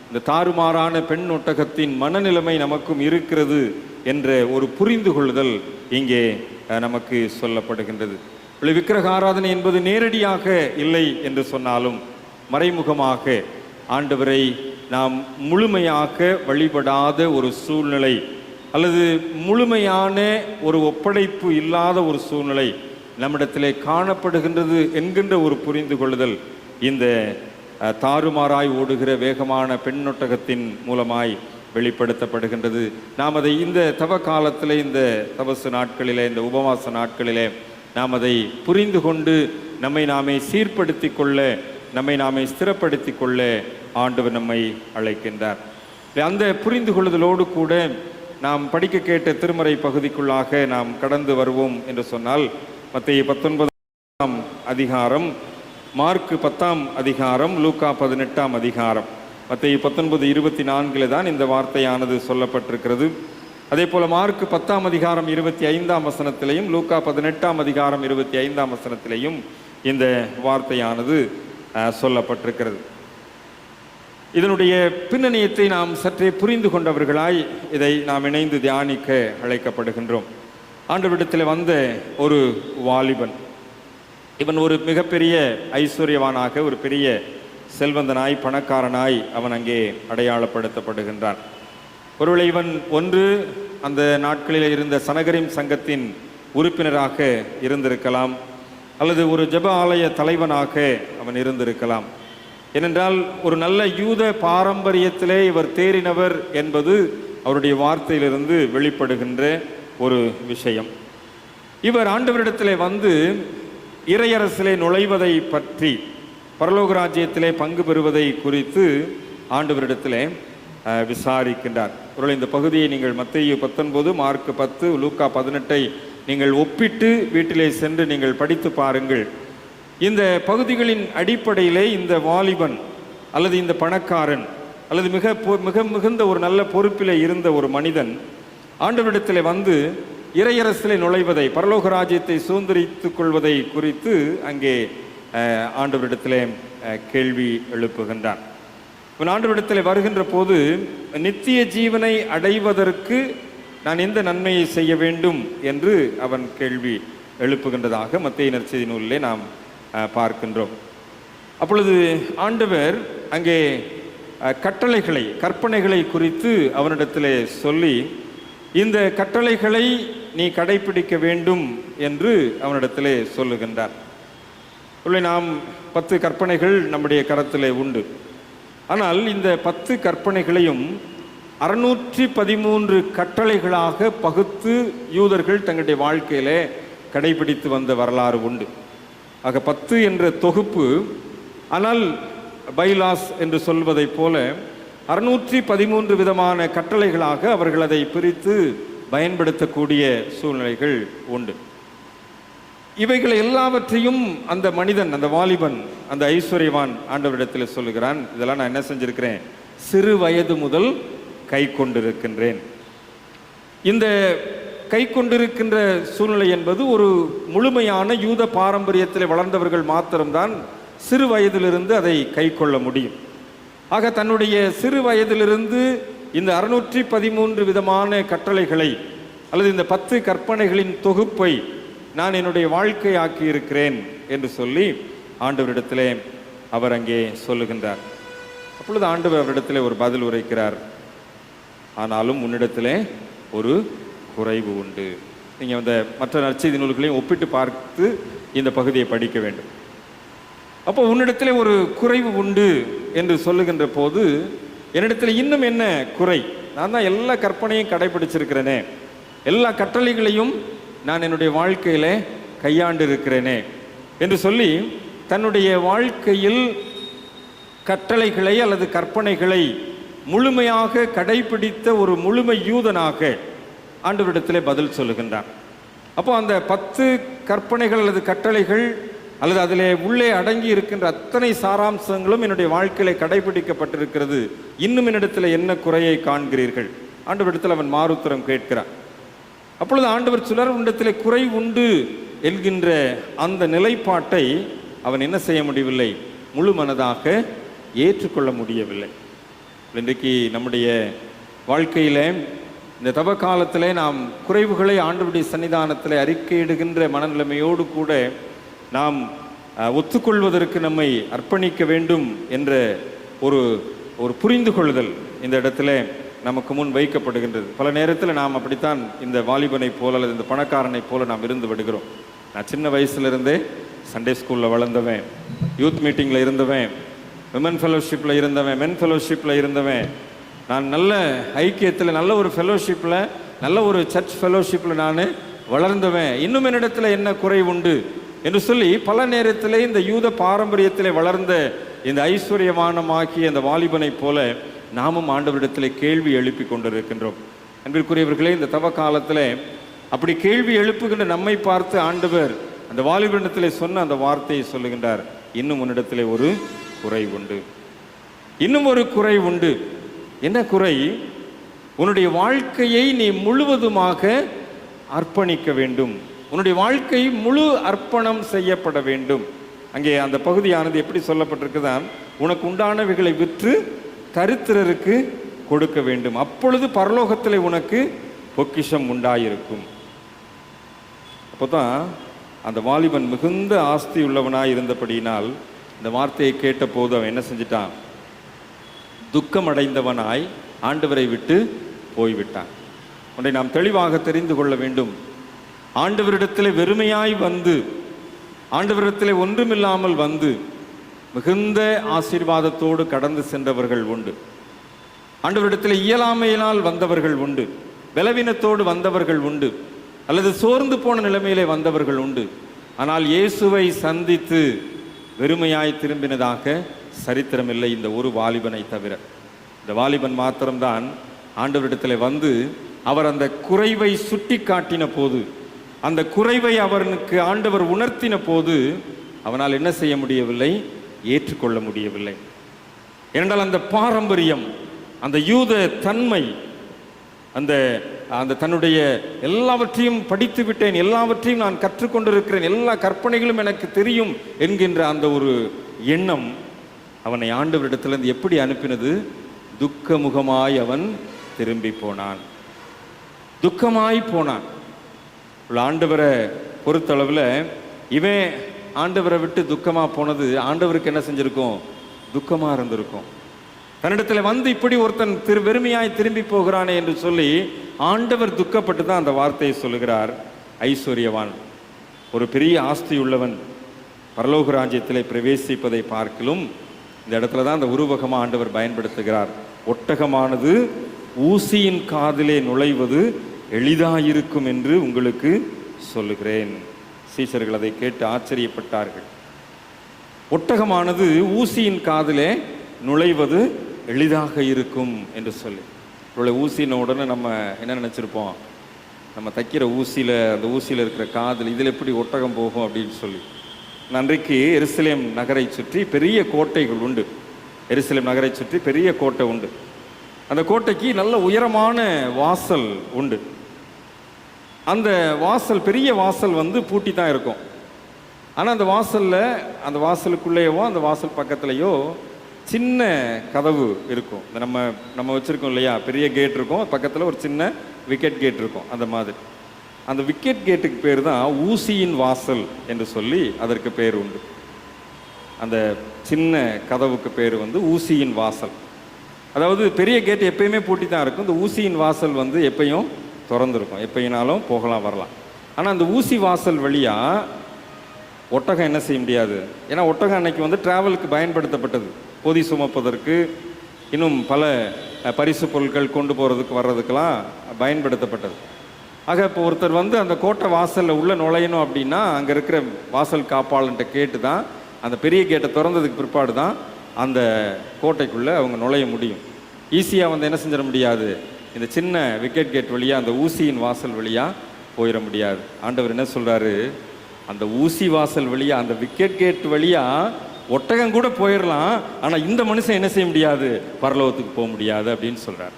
இந்த தாறுமாறான பெண் ஒட்டகத்தின் மனநிலைமை நமக்கும் இருக்கிறது என்ற ஒரு புரிந்து கொள்ளுதல் இங்கே நமக்கு சொல்லப்படுகின்றது. விக்கிரக ஆராதனை என்பது நேரடியாக இல்லை என்று சொன்னாலும், மறைமுகமாக ஆண்டவரை நாம் முழுமையாக வழிபடாத ஒரு சூழ்நிலை, அல்லது முழுமையான ஒரு ஒப்படைப்பு இல்லாத ஒரு சூழ்நிலை நம்மிடத்திலே காணப்படுகின்றது என்கின்ற ஒரு புரிந்து கொள்ளுதல் இந்த தாறுமாறாய் ஓடுகிற வேகமான பெண்ணொட்டகத்தின் மூலமாய் வெளிப்படுத்தப்படுகின்றது. நாம் அதை இந்த தவ காலத்திலே, இந்த தபசு நாட்களிலே, இந்த உபவாச நாட்களிலே நாம் அதை புரிந்து கொண்டு நம்மை நாமே சீர்படுத்தி கொள்ள, நம்மை நாமே ஸ்திரப்படுத்தி கொள்ள ஆண்டவர் நம்மை அழைக்கின்றார். அந்த புரிந்து கொள்ளுதலோடு கூட நாம் படிக்க கேட்ட திருமறை பகுதிக்குள்ளாக நாம் கடந்து வருவோம் என்று சொன்னால், மத்தேயு 19ஆம் அதிகாரம், மார்க்கு 10ஆம் அதிகாரம், லூக்கா 18ஆம் அதிகாரம். மத்தேயு 19:24 தான் இந்த வார்த்தையானது சொல்லப்பட்டிருக்கிறது. அதே போல மார்க்கு 10ஆம் அதிகாரம் 25ஆம் வசனத்திலையும், லூக்கா 18ஆம் அதிகாரம் 25ஆம் வசனத்திலையும் இந்த வார்த்தையானது சொல்லப்பட்டிருக்கிறது. இதனுடைய பின்னணியத்தை நாம் சற்றே புரிந்து கொண்டவர்களாய் இதை நாம் இணைந்து தியானிக்க அழைக்கப்படுகின்றோம். ஆண்டவரிடத்தில் வந்த ஒரு வாலிபன், இவன் ஒரு மிகப்பெரிய ஐஸ்வர்யவானாக, ஒரு பெரிய செல்வந்தனாய், பணக்காரனாய் அவன் அங்கே அடையாளப்படுத்தப்படுகின்றான். ஒருவேளை இவன் ஒன்று அந்த நாட்களில் இருந்த சனகரிம் சங்கத்தின் உறுப்பினராக இருந்திருக்கலாம், அல்லது ஒரு ஜெப ஆலய தலைவனாக அவன் இருந்திருக்கலாம். ஏனென்றால் ஒரு நல்ல யூத பாரம்பரியத்திலே இவர் தேறினவர் என்பது அவருடைய வார்த்தையிலிருந்து வெளிப்படுகின்ற ஒரு விஷயம். இவர் ஆண்டவரிடத்திலே வந்து இறையரசிலே நுழைவதை பற்றி, பரலோக ராஜ்யத்திலே பங்கு பெறுவதை குறித்து ஆண்டவரிடத்திலே விசாரிக்கின்றார். ஒருவேளை இந்த பகுதியை நீங்கள் மத்தேயு 19, மார்க்கு 10, லூக்கா 18 நீங்கள் ஒப்பிட்டு வீட்டிலே சென்று நீங்கள் படித்து பாருங்கள். இந்த பகுதிகளின் அடிப்படையிலே இந்த வாலிபன் அல்லது இந்த பணக்காரன் அல்லது மிக மிகுந்த ஒரு நல்ல பொறுப்பிலே இருந்த ஒரு மனிதன் ஆண்டவரிடத்திலே வந்து இறையரசிலே நுழைவதை, பரலோக ராஜ்யத்தை சுதந்திரித்துக் கொள்வதை குறித்து அங்கே ஆண்டவரிடத்திலே கேள்வி எழுப்புகின்றான். இவன் ஆண்டவரிடத்திலே வருகின்ற போது, நித்திய ஜீவனை அடைவதற்கு நான் எந்த நன்மையை செய்ய வேண்டும் என்று அவன் கேள்வி எழுப்புகின்றதாக மத்தேயு நற்செய்தி நூலிலே நாம் பார்க்கின்றோம். அப்பொழுது ஆண்டவர் அங்கே கட்டளைகளை, கற்பனைகளை குறித்து அவனிடத்திலே சொல்லி, இந்த கட்டளைகளை நீ கடைபிடிக்க வேண்டும் என்று அவனிடத்திலே சொல்லுகின்றார். நாம் 10 கற்பனைகள் நம்முடைய கரத்திலே உண்டு. ஆனால் இந்த 10 கற்பனைகளையும் 613 கட்டளைகளாக பகுத்து யூதர்கள் தங்களுடைய வாழ்க்கையிலே கடைபிடித்து வந்த வரலாறு உண்டு. ஆக 10 என்ற தொகுப்பு, ஆனால் பைலாஸ் என்று சொல்வதை போல 613 விதமான கட்டளைகளாக அவர்கள் அதை பிரித்து பயன்படுத்தக்கூடிய சூழ்நிலைகள் உண்டு. இவைகளை எல்லாவற்றையும் அந்த மனிதன், அந்த வாலிபன், அந்த ஐஸ்வர்யவான் ஆண்டவரிடத்தில் சொல்லுகிறான், இதெல்லாம் நான் என்ன செஞ்சிருக்கிறேன், சிறு வயது முதல் கை கொண்டிருக்கின்றேன். இந்த கை கொண்டிருக்கின்ற சூழ்நிலை என்பது ஒரு முழுமையான யூத பாரம்பரியத்தில் வளர்ந்தவர்கள் மாத்திரம்தான் சிறு வயதிலிருந்து அதை கை கொள்ள முடியும். ஆக தன்னுடைய சிறு வயதிலிருந்து இந்த 613 விதமான கட்டளைகளை அல்லது இந்த 10 கற்பனைகளின் தொகுப்பை நான் என்னுடைய வாழ்க்கையாக்கி இருக்கிறேன் என்று சொல்லி ஆண்டவரிடத்திலே அவர் அங்கே சொல்லுகின்றார். அப்பொழுது ஆண்டவர் அவரிடத்திலே ஒரு பதில் உரைக்கிறார், ஆனாலும் உன்னிடத்திலே ஒரு குறைவு உண்டு. நீங்கள் அந்த மற்ற நற்செய்தி நூல்களையும் ஒப்பிட்டு பார்த்து இந்த பகுதியை படிக்க வேண்டும். அப்போ உன்னிடத்திலே ஒரு குறைவு உண்டு என்று சொல்லுகின்ற போது, என்னிடத்தில் இன்னும் என்ன குறை? நான் தான் எல்லா கற்பனையும் கடைபிடிச்சிருக்கிறேனே, எல்லா கட்டளைகளையும் நான் என்னுடைய வாழ்க்கையிலே கையாண்டு இருக்கிறேனே என்று சொல்லி தன்னுடைய வாழ்க்கையில் கட்டளைகளை அல்லது கற்பனைகளை முழுமையாக கடைபிடித்த ஒரு முழுமை யூதனாக ஆண்டவரிடத்திலே பதில் சொல்லுகின்றான். அப்போ அந்த 10 கற்பனைகள் அல்லது கட்டளைகள் அல்லது அதிலே உள்ளே அடங்கி இருக்கின்ற அத்தனை சாராம்சங்களும் என்னுடைய வாழ்க்கையில கடைபிடிக்கப்பட்டிருக்கிறது, இன்னும் என்னிடத்தில் என்ன குறையை காண்கிறீர்கள்? ஆண்டவரிடத்தில் அவன் மாறுத்தரம் கேட்கிறான். அப்பொழுது ஆண்டவர் சிலர் உன்னிடத்திலே குறை உண்டு என்கின்ற அந்த நிலைப்பாட்டை அவன் என்ன செய்ய முடியவில்லை? முழு மனதாக ஏற்றுக்கொள்ள முடியவில்லை. இன்றைக்கு நம்முடைய வாழ்க்கையில் இந்த தவ காலத்தில் நாம் குறைவுகளை ஆண்டவருடைய சன்னிதானத்தில் அறிக்கையிடுகின்ற மனநிலைமையோடு கூட நாம் ஒத்துக்கொள்வதற்கு நம்மை அர்ப்பணிக்க வேண்டும் என்ற ஒரு புரிந்து கொள்ளுதல் இந்த இடத்துல நமக்கு முன் வைக்கப்படுகின்றது. பல நேரத்தில் நாம் அப்படித்தான் இந்த வாலிபனை போல அல்லது இந்த பணக்காரனை போல நாம் இருந்து விடுகிறோம். நான் சின்ன வயசுலேருந்தே சண்டே ஸ்கூலில் வளர்ந்தவன், யூத் மீட்டிங்கில் இருந்தவன், விமன் ஃபெலோஷிப்பில் இருந்தவன், மென் ஃபெலோஷிப்பில் இருந்தவன், நான் நல்ல ஐக்கியத்தில் நல்ல ஒரு ஃபெலோஷிப்பில் நல்ல ஒரு சர்ச் ஃபெலோஷிப்பில் நான் வளர்ந்தவன், இன்னும் என்னிடத்தில் என்ன குறை உண்டு என்று சொல்லி பல நேரத்தில் இந்த யூத பாரம்பரியத்தில் வளர்ந்த இந்த ஐஸ்வர்யமானமாக்கிய இந்த வாலிபனை போல நாமும் ஆண்டவரிடத்தில் கேள்வி எழுப்பி கொண்டிருக்கின்றோம். அன்பிற்குரியவர்களே, இந்த தவ காலத்தில் அப்படி கேள்வி எழுப்புகின்ற நம்மை பார்த்து ஆண்டவர் அந்த வாலிபனிடத்தில் சொன்ன அந்த வார்த்தையை சொல்லுகின்றார், இன்னும் உன்னிடத்தில் ஒரு குறை உண்டு, இன்னும் ஒரு குறை உண்டு. என்ன குறை? உன்னுடைய வாழ்க்கையை நீ முழுவதுமாக அர்ப்பணிக்க வேண்டும், உன்னுடைய வாழ்க்கை முழு அர்ப்பணம் செய்யப்பட வேண்டும். அங்கே அந்த பகுதியானது எப்படி சொல்லப்பட்டிருக்குதான், உனக்கு உண்டானவைகளை விற்று தரித்திரருக்கு கொடுக்க வேண்டும், அப்பொழுது பரலோகத்தில் உனக்கு பொக்கிஷம் உண்டாயிருக்கும். அப்போதான் அந்த வாலிபன் மிகுந்த ஆஸ்தி உள்ளவனாய் இருந்தபடியினால் இந்த வார்த்தையை கேட்ட போது அவன் என்ன செஞ்சிட்டான்? துக்கம் அடைந்தவனாய் ஆண்டவரை விட்டு போய்விட்டான். ஒன்றை நாம் தெளிவாக தெரிந்து கொள்ள வேண்டும். ஆண்டவரிடத்தில் வெறுமையாய் வந்து, ஆண்டவரிடத்தில் ஒன்றுமில்லாமல் வந்து மிகுந்த ஆசீர்வாதத்தோடு கடந்து சென்றவர்கள் உண்டு. ஆண்டவரிடத்தில் இயலாமையினால் வந்தவர்கள் உண்டு, பலவீனத்தோடு வந்தவர்கள் உண்டு, அல்லது சோர்ந்து போன நிலைமையிலே வந்தவர்கள் உண்டு. ஆனால் இயேசுவை சந்தித்து வெறுமையாய் திரும்பினதாக சரித்திரமில்லை இந்த ஒரு வாலிபனை தவிர. இந்த வாலிபன் மாத்திரம்தான் ஆண்டவரிடத்தில் வந்து அவர் அந்த குறைவை சுட்டி காட்டின போது, அந்த குறைவை அவனுக்கு ஆண்டவர் உணர்த்தின போது அவனால் என்ன செய்ய முடியவில்லை? ஏற்றுக்கொள்ள முடியவில்லை. ஏனென்றால் அந்த பாரம்பரியம், அந்த யூத தன்மை, அந்த அந்த தன்னுடைய எல்லாவற்றையும் படித்து விட்டேன், எல்லாவற்றையும் நான் கற்றுக்கொண்டிருக்கிறேன், எல்லா கற்பனைகளும் எனக்கு தெரியும் என்கின்ற அந்த ஒரு எண்ணம் அவனை ஆண்டவரிடத்திலிருந்து எப்படி அனுப்பினது? துக்கமுகமாய் அவன் திரும்பி போனான், துக்கமாய் போனான். ஆண்டவரை பொறுத்தளவில் இவன் ஆண்டவரை விட்டு துக்கமாக போனது ஆண்டவருக்கு என்ன செஞ்சிருக்கும்? துக்கமாக இருந்திருக்கும். தன்னிடத்தில் வந்து இப்படி ஒருத்தன் வெறுமையாய் திரும்பி போகிறானே என்று சொல்லி ஆண்டவர் துக்கப்பட்டு தான் அந்த வார்த்தையை சொல்லுகிறார். ஐஸ்வர்யவான், ஒரு பெரிய ஆஸ்தி உள்ளவன் பரலோக ராஜ்யத்திலே பிரவேசிப்பதை பார்க்கலும் இந்த இடத்துல தான் அந்த உருவகமாக ஆண்டவர் பயன்படுத்துகிறார். ஒட்டகமானது ஊசியின் காதிலே நுழைவது எளிதாயிருக்கும் என்று உங்களுக்கு சொல்லுகிறேன். சீஷர்கள் அதை கேட்டு ஆச்சரியப்பட்டார்கள். ஒட்டகமானது ஊசியின் காதிலே நுழைவது எளிதாக இருக்கும் என்று சொல்லி. இவ்வளோ ஊசின உடனே நம்ம என்ன நினச்சிருப்போம்? நம்ம தைக்கிற ஊசியில், அந்த ஊசியில் இருக்கிற காதில் இதில் எப்படி ஒட்டகம் போகும் அப்படின்னு சொல்லி. அன்றைக்கு எருசலேம் நகரை சுற்றி பெரிய கோட்டைகள் உண்டு. எருசலேம் நகரை சுற்றி பெரிய கோட்டை உண்டு. அந்த கோட்டைக்கு நல்ல உயரமான வாசல் உண்டு. அந்த வாசல், பெரிய வாசல் வந்து பூட்டி தான் இருக்கும். ஆனால் அந்த வாசலில், அந்த வாசலுக்குள்ளேயோ அந்த வாசல் பக்கத்துலேயோ சின்ன கதவு இருக்கும். இந்த நம்ம வச்சுருக்கோம் இல்லையா, பெரிய கேட் இருக்கும், பக்கத்தில் ஒரு சின்ன விக்கெட் கேட் இருக்கும். அந்த மாதிரி அந்த விக்கெட் கேட்டுக்கு பேர் தான் ஊசியின் வாசல் என்று சொல்லி அதற்கு பேர் உண்டு. அந்த சின்ன கதவுக்கு பேர் வந்து ஊசியின் வாசல். அதாவது பெரிய கேட் எப்பயுமே பூட்டி தான் இருக்கும், இந்த ஊசியின் வாசல் வந்து எப்பயும் திறந்துருக்கும், எப்பயினாலும் போகலாம் வரலாம். ஆனால் அந்த ஊசி வாசல் வழியாக ஒட்டகம் என்ன செய்ய முடியாது. ஏன்னா ஒட்டகம் அன்னைக்கு வந்து டிராவலுக்கு பயன்படுத்தப்பட்டது, பொதி சுமப்பதற்கு, இன்னும் பல பரிசு பொருட்கள் கொண்டு போகிறதுக்கு வர்றதுக்கெல்லாம் பயன்படுத்தப்பட்டது. ஆக இப்போ ஒருத்தர் வந்து அந்த கோட்டை வாசலில் உள்ளே நுழையணும் அப்படின்னா அங்கே இருக்கிற வாசல் காப்பாளன்ட்ட கேட்டு தான், அந்த பெரிய கேட்டை திறந்ததுக்கு பிற்பாடு தான் அந்த கோட்டைக்குள்ளே அவங்க நுழைய முடியும். ஈஸியாக வந்து என்ன செஞ்சிட முடியாது, இந்த சின்ன விக்கெட் கேட் வழியாக அந்த ஊசியின் வாசல் வழியாக போயிட முடியாது. ஆண்டவர் என்ன சொல்கிறாரு, அந்த ஊசி வாசல் வழியாக அந்த விக்கெட் கேட் வழியாக ஒட்டகம் கூட போயிடலாம், ஆனால் இந்த மனுஷன் என்ன செய்ய முடியாது, பரலோகத்துக்கு போக முடியாது அப்படின்னு சொல்கிறார்.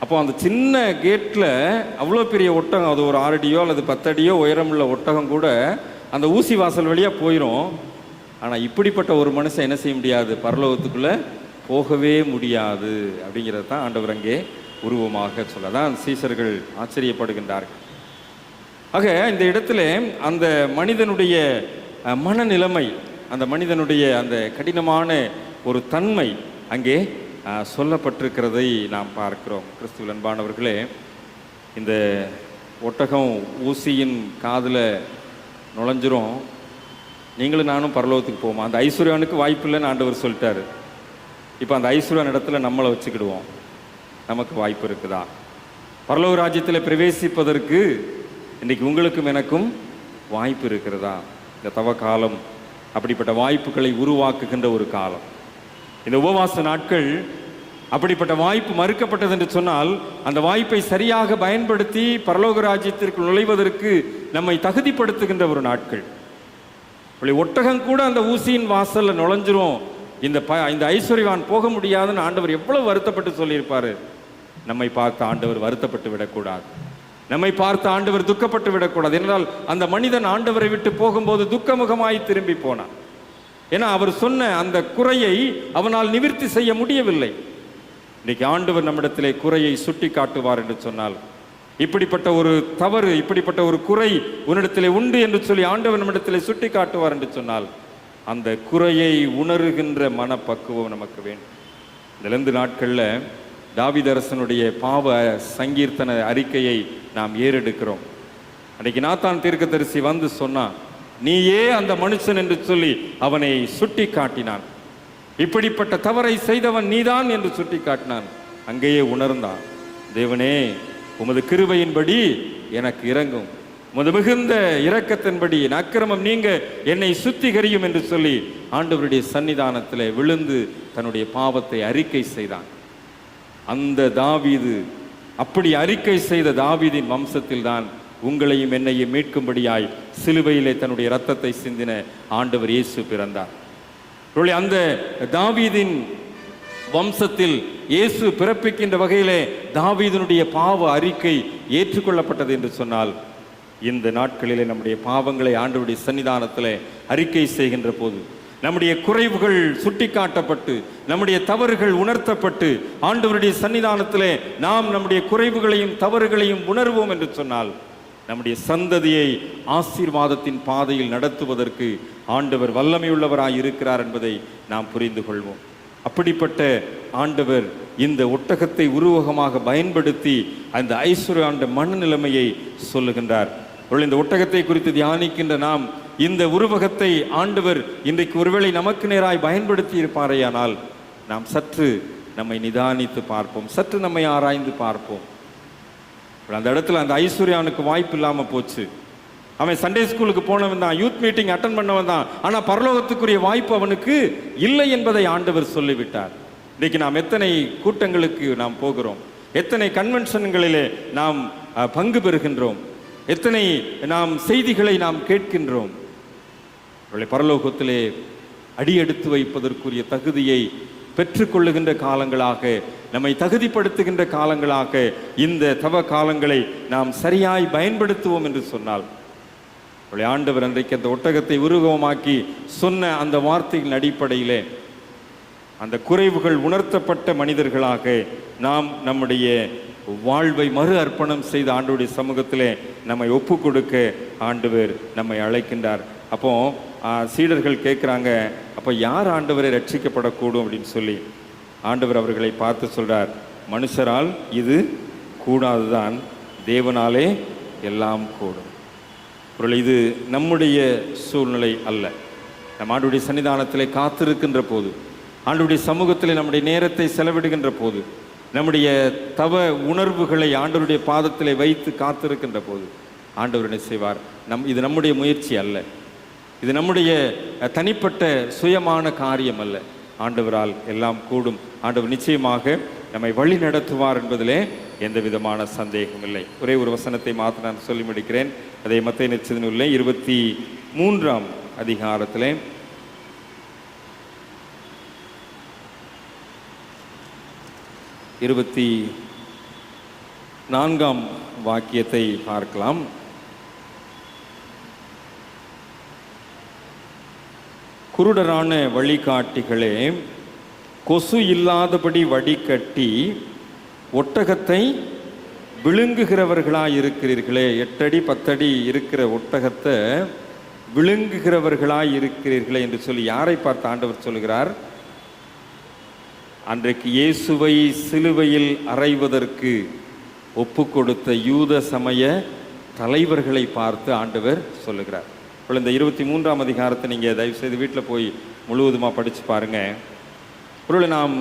அப்போ அந்த சின்ன கேட்டில் அவ்வளோ பெரிய ஒட்டகம், அது ஒரு 6 அடியோ அல்லது 10 அடியோ உயரமுள்ள ஒட்டகம் கூட அந்த ஊசி வாசல் வழியாக போயிடும். ஆனால் இப்படிப்பட்ட ஒரு மனுஷன் என்ன செய்ய முடியாது, பரலோகத்துக்குள்ளே போகவே முடியாது அப்படிங்கிறது தான் ஆண்டவர் அங்கே உருவமாக சொல்லதான் சீசர்கள் ஆச்சரியப்படுகின்றார்கள். ஆக இந்த இடத்துல அந்த மனிதனுடைய மனநிலைமை, அந்த மனிதனுடைய அந்த கடினமான ஒரு தன்மை அங்கே சொல்லப்பட்டிருக்கிறதை நாம் பார்க்கிறோம். கிறிஸ்துவில் அன்பானவர்களே, இந்த ஒட்டகம் ஊசியின் காதில் நுழைஞ்சிரும், நீங்களும் நானும் பரலோகத்துக்கு போவோம். அந்த ஐஸ்வர்யானுக்கு வாய்ப்பு இல்லைன்னு ஆண்டவர் சொல்லிட்டாரு. இப்போ அந்த ஐஸ்வர்யான் இடத்துல நம்மளை வச்சுக்கிடுவோம், நமக்கு வாய்ப்பு இருக்குதா? பரலோக ராஜ்யத்தில் பிரவேசிப்பதற்கு இன்றைக்கு உங்களுக்கும் எனக்கும் வாய்ப்பு இருக்கிறதா? இந்த தவ காலம் அப்படிப்பட்ட வாய்ப்புகளை உருவாக்குகின்ற ஒரு காலம். இந்த உபவாச நாட்கள் அப்படிப்பட்ட வாய்ப்பு மறுக்கப்பட்டது என்று சொன்னால், அந்த வாய்ப்பை சரியாக பயன்படுத்தி பரலோக ராஜ்யத்திற்கு நுழைவதற்கு நம்மை தகுதிப்படுத்துகின்ற ஒரு நாட்கள். ஒட்டகம் கூட அந்த ஊசியின் வாசல்ல நுழைஞ்சிரும், இந்த ஐஸ்வர்யவான் போக முடியாதுன்னு ஆண்டவர் எவ்வளவு வருத்தப்பட்டு சொல்லியிருப்பாரு. நம்மை பார்த்து ஆண்டவர் வருத்தப்பட்டு விடக்கூடாது, நம்மை பார்த்து ஆண்டவர் துக்கப்பட்டு விடக்கூடாது. என்றால் அந்த மனிதன் ஆண்டவரை விட்டு போகும்போது துக்கமுகமாய் திரும்பி போனான். ஏன்னா அவர் சொன்ன அந்த குறையை அவனால் நிவர்த்தி செய்ய முடியவில்லை. இன்னைக்கு ஆண்டவர் நம்மிடத்திலே குறையை சுட்டி காட்டுவார் என்று சொன்னால், இப்படிப்பட்ட ஒரு தவறு, இப்படிப்பட்ட ஒரு குறை உன்னிடத்திலே உண்டு என்று சொல்லி ஆண்டவர் நம்மிடத்திலே சுட்டி காட்டுவார் என்று சொன்னால், அந்த குறையை உணர்கின்ற மனப்பக்குவம் நமக்கு வேண்டும். இந்த 2 நாட்களில் தாவீதரசனுடைய பாவ சங்கீர்த்தன அறிக்கையை நாம் ஏறெடுக்கிறோம். அன்றைக்கு நாத்தான் தீர்க்கதரிசி வந்து சொன்னான், நீயே அந்த மனுஷன் என்று சொல்லி அவனை சுட்டி காட்டினான். இப்படிப்பட்ட தவறை செய்தவன் நீதான் என்று சுட்டி காட்டினான். அங்கேயே உணர்ந்தான், தேவனே உமது கிருபையின்படி எனக்கு இரங்கும், உமது மிகுந்த இரக்கத்தின்படி என் அக்கிரமம் நீங்க என்னை சுத்திகரியும் என்று சொல்லி ஆண்டவருடைய சன்னிதானத்தில் விழுந்து தன்னுடைய பாவத்தை அறிக்கை செய்தான். அந்த தாவீது, அப்படி அறிக்கை செய்த தாவீதின் வம்சத்தில் தான் உங்களையும் என்னையும் மீட்கும்படியாய் சிலுவையிலே தன்னுடைய இரத்தத்தை சிந்தின ஆண்டவர் இயேசு பிறந்தார். அந்த தாவீதின் வம்சத்தில் இயேசு பிறப்பிக்கின்ற வகையிலே தாவீதினுடைய பாவ அறிக்கை ஏற்றுக்கொள்ளப்பட்டது என்று சொன்னால், இந்த நாட்களிலே நம்முடைய பாவங்களை ஆண்டவருடைய சன்னிதானத்தில் அறிக்கை செய்கின்ற போது, நம்முடைய குறைவுகள் சுட்டி காட்டப்பட்டு, நம்முடைய தவறுகள் உணர்த்தப்பட்டு, ஆண்டவருடைய சன்னிதானத்திலே நாம் நம்முடைய குறைவுகளையும் தவறுகளையும் உணர்வோம் என்று சொன்னால், நம்முடைய சந்ததியை ஆசீர்வாதத்தின் பாதையில் நடத்துவதற்கு ஆண்டவர் வல்லமையுள்ளவராய் இருக்கிறார் என்பதை நாம் புரிந்து கொள்வோம். அப்படிப்பட்ட ஆண்டவர் இந்த ஒட்டகத்தை உருவகமாக பயன்படுத்தி அந்த ஐஸ்வர்யாண்ட மனநிலைமையை சொல்லுகின்றார். இந்த ஒட்டகத்தை குறித்து தியானிக்கின்ற நாம் இந்த உருவகத்தை ஆண்டவர் இன்றைக்கு ஒருவேளை நமக்கு நேராய் பயன்படுத்தி இருப்பாரேயானால், நாம் சற்று நம்மை நிதானித்து பார்ப்போம், சற்று நம்மை ஆராய்ந்து பார்ப்போம். அந்த இடத்துல அந்த ஐஸ்வர்யானுக்கு வாய்ப்பு இல்லாமல் போச்சு. அவன் சண்டே ஸ்கூலுக்கு போனவன் தான், யூத் மீட்டிங் அட்டன் பண்ணவன் தான், ஆனால் பரலோகத்துக்குரிய வாய்ப்பு அவனுக்கு இல்லை என்பதை ஆண்டவர் சொல்லிவிட்டார். இன்றைக்கு நாம் எத்தனை கூட்டங்களுக்கு நாம் போகிறோம், எத்தனை கன்வென்ஷன்களிலே நாம் பங்கு பெறுகின்றோம், எத்தனை நாம் செய்திகளை நாம் கேட்கின்றோம். பரலோகத்திலே அடியெடுத்து வைப்பதற்குரிய தகுதியை பெற்றுக்கொள்ளுகின்ற காலங்களாக, நம்மை தகுதிப்படுத்துகின்ற காலங்களாக இந்த தவ காலங்களை நாம் சரியாய் பயன்படுத்துவோம் என்று சொன்னால், ஆண்டவர் அன்றைக்கு அந்த ஒட்டகத்தை உருவகமாக்கி சொன்ன அந்த வார்த்தைகளின் அடிப்படையிலே அந்த குறைவுகள் உணர்த்தப்பட்ட மனிதர்களாக நாம் நம்முடைய வாழ்வை மறு அர்ப்பணம் செய்த ஆண்டவருடைய சமூகத்திலே நம்மை ஒப்பு கொடுக்க ஆண்டவர் நம்மை அழைக்கின்றார். அப்போ சீடர்கள் கேட்குறாங்க, அப்போ யார் ஆண்டவரை ரட்சிக்கப்படக்கூடும் அப்படின்னு சொல்லி ஆண்டவர் அவர்களை பார்த்து சொல்கிறார், மனுஷரால் இது கூடாதுதான், தேவனாலே எல்லாம் கூடும். இது நம்முடைய சூழ்நிலை அல்ல. நம் ஆண்டவருடைய சன்னிதானத்திலே காத்திருக்கின்ற போது, ஆண்டவருடைய சமூகத்தில் நம்முடைய நேரத்தை செலவிடுகின்ற போது, நம்முடைய தவ உணர்வுகளை ஆண்டவருடைய பாதத்திலே வைத்து காத்திருக்கின்ற போது ஆண்டவர் என்ன செய்வார்? இது நம்முடைய முயற்சி அல்ல, இது நம்முடைய தனிப்பட்ட சுயமான காரியம் அல்ல. ஆண்டவரால் எல்லாம் கூடும். ஆண்டவர் நிச்சயமாக நம்மை வழி நடத்துவார் என்பதிலே எந்த விதமான சந்தேகம் இல்லை. ஒரே ஒரு வசனத்தை மாற்ற நான் சொல்லி முடிக்கிறேன். அதை மத்தேயு நற்செய்தி நூலிலே 23ஆம் அதிகாரத்திலே 24ஆம் வாக்கியத்தை பார்க்கலாம். குருடரான வழிகாட்டிகளே, கொசு இல்லாதபடி வடிகட்டி ஒட்டகத்தை விழுங்குகிறவர்களாய் இருக்கிறீர்களே. 8 அடி 10 அடி இருக்கிற ஒட்டகத்தை விழுங்குகிறவர்களாய் இருக்கிறீர்களே என்று சொல்லி யாரை பார்த்து ஆண்டவர் சொல்கிறார்? அன்றைக்கு இயேசுவை சிலுவையில் அறைவதற்கு ஒப்பு கொடுத்த யூத சமய தலைவர்களை பார்த்து ஆண்டவர் சொல்லுகிறார். இப்போ இந்த 23ஆம் அதிகாரத்தை நீங்கள் தயவுசெய்து வீட்டில் போய் முழுவதுமாக படித்து பாருங்கள். ஒருவேளை நாம்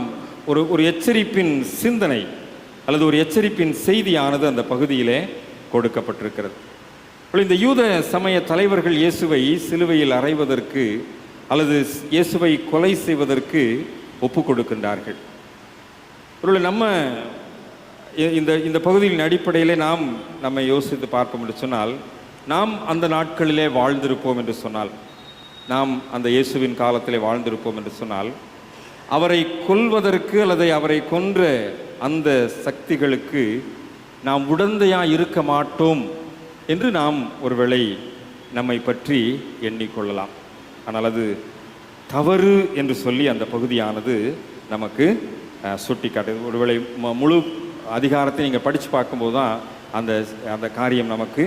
ஒரு எச்சரிப்பின் சிந்தனை அல்லது ஒரு எச்சரிப்பின் செய்தியானது அந்த பகுதியிலே கொடுக்கப்பட்டிருக்கிறது. இப்போ இந்த யூத சமய தலைவர்கள் இயேசுவை சிலுவையில் அறைவதற்கு அல்லது இயேசுவை கொலை செய்வதற்கு ஒப்பு கொடுக்கின்றார்கள். ஒருவேளை நம்ம இந்த பகுதியின் அடிப்படையிலே நம்மை யோசித்து பார்ப்போம் என்று சொன்னால், நாம் அந்த நாட்களிலே வாழ்ந்திருப்போம் என்று சொன்னால், நாம் அந்த இயேசுவின் காலத்திலே வாழ்ந்திருப்போம் என்று சொன்னால், அவரை கொல்வதற்கு அல்லது அவரை கொன்ற அந்த சக்திகளுக்கு நாம் உடந்தையாக இருக்க மாட்டோம் என்று நாம் ஒருவேளை நம்மை பற்றி எண்ணிக்கொள்ளலாம். ஆனால் அது தவறு என்று சொல்லி அந்த பகுதியானது நமக்கு சுட்டி காட்டுது. ஒருவேளை முழு அதிகாரத்தை நீங்கள் படித்து பார்க்கும்போது தான் அந்த காரியம் நமக்கு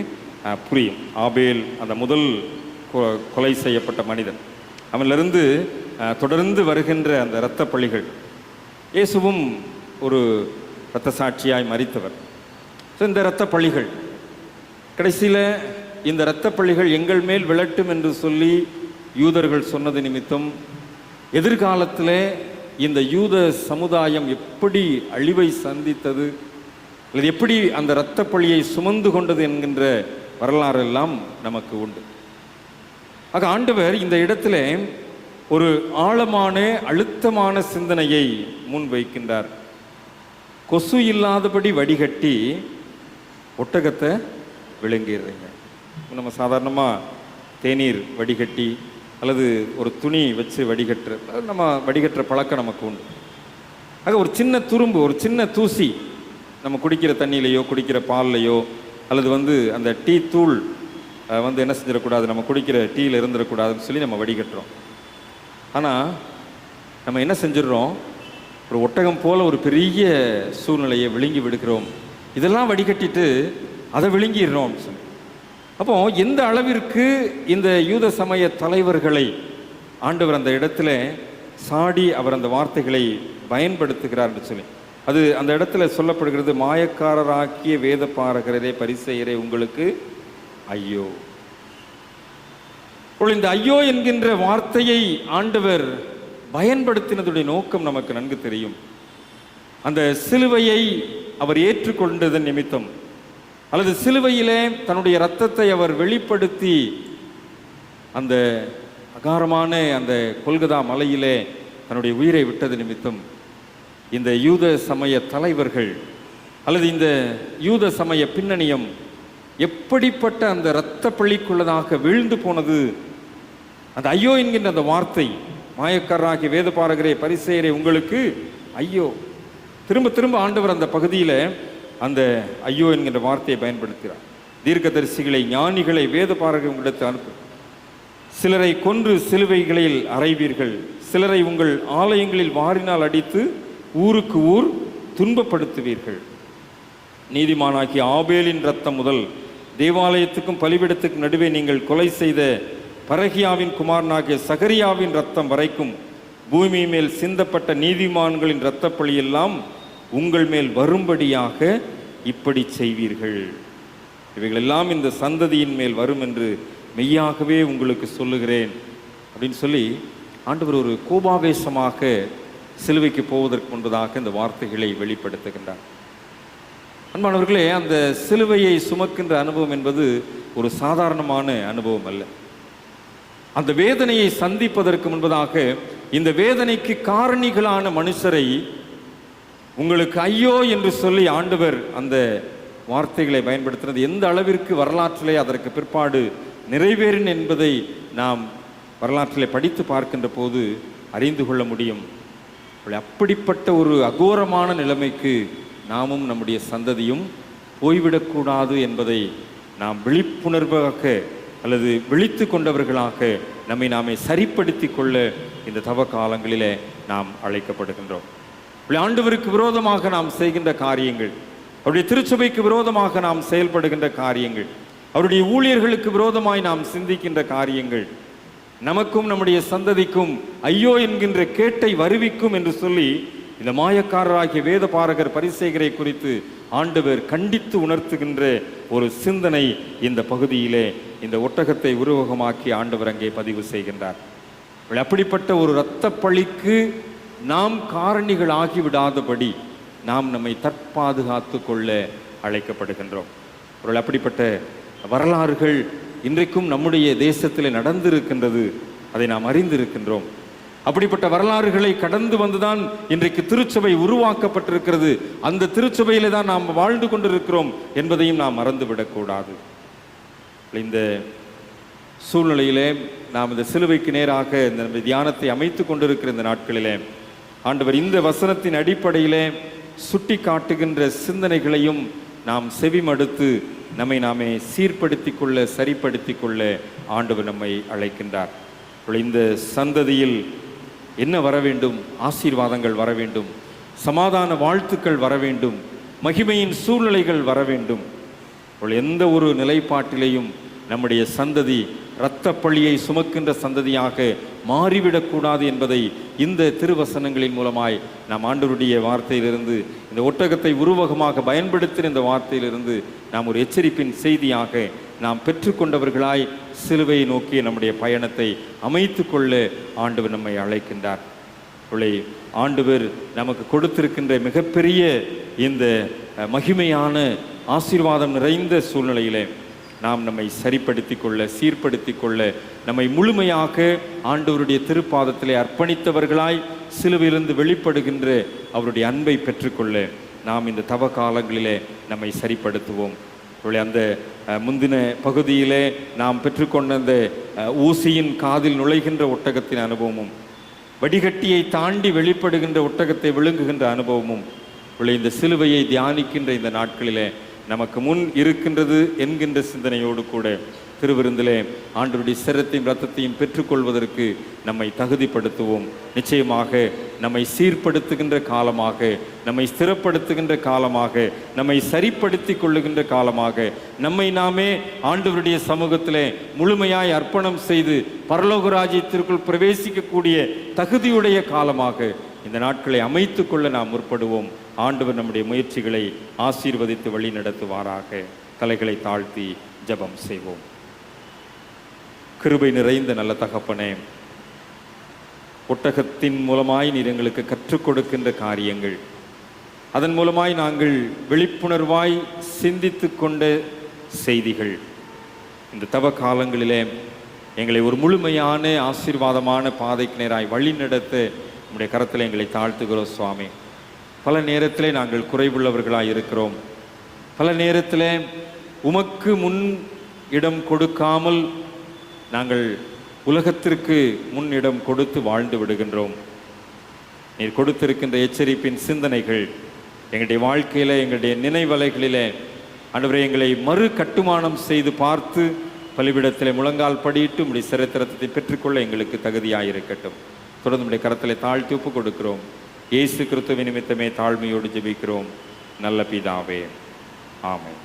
புரியும். ஆபேல் அந்த முதல் கொலை செய்யப்பட்ட மனிதன், அவனிலிருந்து தொடர்ந்து வருகின்ற அந்த இரத்த பழிகள். இயேசுவும் ஒரு இரத்த சாட்சியாய் மரித்தவர். ஸோ இந்த இரத்த பழிகள் கடைசியில் இந்த இரத்த பழிகள் எங்கள் மேல் விழட்டும் என்று சொல்லி யூதர்கள் சொன்னது நிமித்தம் எதிர்காலத்தில் இந்த யூத சமுதாயம் எப்படி அழிவை சந்தித்தது அல்லது எப்படி அந்த இரத்த பழியை சுமந்து கொண்டது என்கின்ற வரலாறு எல்லாம் நமக்கு உண்டு. ஆக ஆண்டவர் இந்த இடத்துல ஒரு ஆழமான அழுத்தமான சிந்தனையை முன்வைக்கின்றார். கொசு இல்லாதபடி வடிகட்டி ஒட்டகத்தை விழுங்கிடுறீங்க. நம்ம சாதாரணமாக தேநீர் வடிகட்டி அல்லது ஒரு துணி வச்சு வடிகட்டுற பழக்கம் நமக்கு உண்டு. ஆக ஒரு சின்ன துரும்பு, ஒரு சின்ன தூசி நம்ம குடிக்கிற தண்ணியிலையோ குடிக்கிற பால்லையோ அல்லது அந்த டீ தூள் என்ன செஞ்சிடக்கூடாது, நம்ம குடிக்கிற டீயில் இருந்துடக்கூடாதுன்னு சொல்லி நம்ம வடிகட்டுறோம். ஆனால் நம்ம என்ன செஞ்சிடறோம், ஒரு ஒட்டகம் போல் ஒரு பெரிய சூழ்நிலையை விழுங்கி விடுக்கிறோம். இதெல்லாம் வடிகட்டிட்டு அதை விழுங்கிடுறோம் சொல்லி. அப்போ எந்த அளவிற்கு இந்த யூத சமய தலைவர்களை ஆண்டவர் அந்த இடத்துல சாடி அவர் அந்த வார்த்தைகளை பயன்படுத்துகிறார் என்று சொல்லி அது அந்த இடத்துல சொல்லப்படுகிறது. மாயக்காரராக்கிய வேத பாரகரே பரிசேயரே உங்களுக்கு ஐயோ. இந்த ஐயோ என்கின்ற வார்த்தையை ஆண்டவர் பயன்படுத்தினதுடைய நோக்கம் நமக்கு நன்கு தெரியும். அந்த சிலுவையை அவர் ஏற்றுக்கொண்டதன் நிமித்தம் அல்லது சிலுவையிலே தன்னுடைய இரத்தத்தை அவர் வெளிப்படுத்தி அந்த அகாரமான அந்த கொல்கதா மலையிலே தன்னுடைய உயிரை விட்டது நிமித்தம் இந்த யூத சமய தலைவர்கள் அல்லது இந்த யூத சமய பின்னணியம் எப்படிப்பட்ட அந்த இரத்த பழிக்குள்ளதாக வீழ்ந்து போனது. அந்த ஐயோ என்கின்ற அந்த வார்த்தை, மாயக்காரராகிய வேத பாரகரே பரிசேயரே உங்களுக்கு ஐயோ. திரும்ப திரும்ப ஆண்டவர் அந்த பகுதியில் அந்த ஐயோ என்கின்ற வார்த்தையை பயன்படுத்துகிறார். தீர்க்கதரிசிகளை, ஞானிகளை, வேத பாரகரை உங்களிடத்தில் அனுப்பு. சிலரை கொன்று சிலுவைகளில் அறைவீர்கள், சிலரை உங்கள் ஆலயங்களில் வாரினால் அடித்து ஊருக்கு ஊர் துன்பப்படுத்துவீர்கள். நீதிமானாகிய ஆபேலின் இரத்தம் முதல் தேவாலயத்துக்கும் பலிபீடத்துக்கும் நடுவே நீங்கள் கொலை செய்த பரகியாவின் குமாரனாகிய சகரியாவின் இரத்தம் வரைக்கும் பூமி மேல் சிந்தப்பட்ட நீதிமான்களின் இரத்த பழியெல்லாம் உங்கள் மேல் வரும்படியாக இப்படி செய்வீர்கள். இவைகளெல்லாம் இந்த சந்ததியின் மேல் வரும் என்று மெய்யாகவே உங்களுக்கு சொல்லுகிறேன் அப்படின்னு சொல்லி ஆண்டவர் ஒரு கோபாவேசமாக சிலுவைக்கு போவதற்கு முன்பதாக இந்த வார்த்தைகளை வெளிப்படுத்துகின்றார். அன்பானவர்களே, அந்த சிலுவையை சுமக்கின்ற அனுபவம் என்பது ஒரு சாதாரணமான அனுபவம் அல்ல. அந்த வேதனையை சந்திப்பதற்கு முன்பதாக இந்த வேதனைக்கு காரணிகளான மனுஷரை உங்களுக்கு ஐயோ என்று சொல்லி ஆண்டவர் அந்த வார்த்தைகளை பயன்படுத்தினது எந்த அளவிற்கு வரலாற்றிலே அதற்கு பிற்பாடு நிறைவேறும் என்பதை நாம் வரலாற்றிலே படித்து பார்க்கின்ற போது அறிந்து கொள்ள முடியும். அப்படிப்பட்ட ஒரு அகோரமான நிலைமைக்கு நாமும் நம்முடைய சந்ததியும் போய்விடக்கூடாது என்பதை நாம் விழிப்புணர்வாக அல்லது விழித்து கொண்டவர்களாக நம்மை நாமே சரிப்படுத்தி கொள்ள இந்த தவ காலங்களிலே நாம் அழைக்கப்படுகின்றோம். ஆண்டவருக்கு விரோதமாக நாம் செய்கின்ற காரியங்கள், அவருடைய திருச்சபைக்கு விரோதமாக நாம் செயல்படுகின்ற காரியங்கள், அவருடைய ஊழியர்களுக்கு விரோதமாய் நாம் சிந்திக்கின்ற காரியங்கள் நமக்கும் நம்முடைய சந்ததிக்கும் ஐயோ என்கின்ற கேட்டை வருவிக்கும் என்று சொல்லி இந்த மாயக்காரராகிய வேத பாரகர் பரிசேயரை குறித்து ஆண்டவர் கண்டித்து உணர்த்துகின்ற ஒரு சிந்தனை இந்த பகுதியிலே இந்த ஒட்டகத்தை உருவகமாக்கி ஆண்டவர் அங்கே பதிவு செய்கின்றார். அப்படிப்பட்ட ஒரு இரத்த பழிக்கு நாம் காரணிகள் ஆகிவிடாதபடி நாம் நம்மை தற்பாதுகாத்து கொள்ள அழைக்கப்படுகின்றோம். அப்படிப்பட்ட வரலாறுகள் இன்றைக்கும் நம்முடைய தேசத்தில் நடந்திருக்கின்றது, அதை நாம் அறிந்திருக்கின்றோம். அப்படிப்பட்ட வரலாறுகளை கடந்து வந்துதான் இன்றைக்கு திருச்சபை உருவாக்கப்பட்டிருக்கிறது. அந்த திருச்சபையிலே தான் நாம் வாழ்ந்து கொண்டிருக்கிறோம் என்பதையும் நாம் மறந்துவிடக்கூடாது. இந்த சூழ்நிலையிலே நாம் இந்த சிலுவைக்கு நேராக இந்த தியானத்தை அமைத்து கொண்டிருக்கிற இந்த நாட்களிலே ஆண்டவர் இந்த வசனத்தின் அடிப்படையிலே சுட்டி காட்டுகின்ற சிந்தனைகளையும் நாம் செவிமடுத்து நம்மை நாமே சீர்படுத்தி கொள்ள சரிப்படுத்தி கொள்ள ஆண்டவர் நம்மை அழைக்கின்றார். இந்த சந்ததியில் என்ன வர வேண்டும்? ஆசீர்வாதங்கள் வர வேண்டும், சமாதான வாழ்த்துக்கள் வர வேண்டும், மகிமையின் சூழ்நிலைகள் வர வேண்டும். எந்த ஒரு நிலைப்பாட்டிலேயும் நம்முடைய சந்ததி இரத்த பழியை சுமக்கின்ற சந்ததியாக மாறிவிடக்கூடாது என்பதை இந்த திருவசனங்களின் மூலமாய் நாம் ஆண்டவருடைய வார்த்தையிலிருந்து, இந்த ஒட்டகத்தை உருவகமாக பயன்படுத்தின இந்த வார்த்தையிலிருந்து நாம் ஒரு எச்சரிப்பின் செய்தியாக நாம் பெற்றுக்கொண்டவர்களாய் சிலுவையை நோக்கி நம்முடைய பயணத்தை அமைத்து கொள்ள ஆண்டவர் நம்மை அழைக்கின்றார். ஆண்டவர் நமக்கு கொடுத்திருக்கின்ற மிகப்பெரிய இந்த மகிமையான ஆசீர்வாதம் நிறைந்த சூழ்நிலையிலே நாம் நம்மை சரிப்படுத்தி கொள்ள சீர்படுத்தி கொள்ள நம்மை முழுமையாக ஆண்டவருடைய திருப்பாதத்திலே அர்ப்பணித்தவர்களாய் சிலுவையிலிருந்து வெளிப்படுகின்ற அவருடைய அன்பை பெற்றுக்கொள்ள நாம் இந்த தவ காலங்களிலே நம்மை சரிப்படுத்துவோம். அந்த முந்தின பகுதியிலே நாம் பெற்றுக்கொண்ட அந்த ஊசியின் காதில் நுழைகின்ற ஒட்டகத்தின் அனுபவமும், வடிகட்டியை தாண்டி வெளிப்படுகின்ற ஒட்டகத்தை விழுங்குகின்ற அனுபவமும் இந்த சிலுவையை தியானிக்கின்ற இந்த நாட்களிலே நமக்கு முன் இருக்கின்றது என்கின்ற சிந்தனையோடு கூட திருவிருந்திலே ஆண்டவருடைய சரீரத்தையும் இரத்தத்தையும் பெற்றுக்கொள்வதற்கு நம்மை தகுதிப்படுத்துவோம். நிச்சயமாக நம்மை சீர்படுத்துகின்ற காலமாக, நம்மை ஸ்திரப்படுத்துகின்ற காலமாக, நம்மை சரிப்படுத்தி கொள்ளுகின்ற காலமாக, நம்மை நாமே ஆண்டவருடைய சமூகத்திலே முழுமையாய் அர்ப்பணம் செய்து பரலோக ராஜ்யத்திற்குள் பிரவேசிக்கக்கூடிய தகுதியுடைய காலமாக இந்த நாட்களை அமைத்து கொள்ள நாம் முற்படுவோம். ஆண்டவர் நம்முடைய முயற்சிகளை ஆசீர்வதித்து வழி நடத்துவாராக. தலைகளை தாழ்த்தி ஜெபம் செய்வோம். கிருபை நிறைந்த நல்ல தகப்பனே, ஒட்டகத்தின் மூலமாய் நீர் எங்களுக்கு கற்றுக் கொடுக்கின்ற காரியங்கள், அதன் மூலமாய் நாங்கள் விழிப்புணர்வாய் சிந்தித்து கொண்ட செய்திகள் இந்த தவ காலங்களிலே எங்களை ஒரு முழுமையான ஆசீர்வாதமான பாதைக்கு நேராய் வழி நடத்த நம்முடைய கரத்தில் எங்களை தாழ்த்துகிறோம் சுவாமி. பல நேரத்தில் நாங்கள் குறைவுள்ளவர்களாய் இருக்கிறோம். பல நேரத்தில் உமக்கு முன் இடம் கொடுக்காமல் நாங்கள் உலகத்திற்கு முன் இடம் கொடுத்து வாழ்ந்து விடுகின்றோம். நீர் கொடுத்திருக்கின்ற எச்சரிப்பின் சிந்தனைகள் எங்களுடைய வாழ்க்கையில், எங்களுடைய நினைவலைகளிலே ஆண்டவரே எங்களை மறு கட்டுமானம் செய்து பார்த்து பலிபிடத்தில் முழங்கால் படியிட்டு உம்முடைய சரித்திரத்தை பெற்றுக்கொள்ள எங்களுக்கு தகுதியாயிருக்கட்டும். தொடர்ந்து உம்முடைய கரத்திலே தாழ்த்தி ஒப்பு கொடுக்கிறோம். இயேசு கிறிஸ்துவின் நிமித்தமே தாழ்மையோடு ஜெபிக்கிறோம் நல்ல பிதாவே, ஆமென்.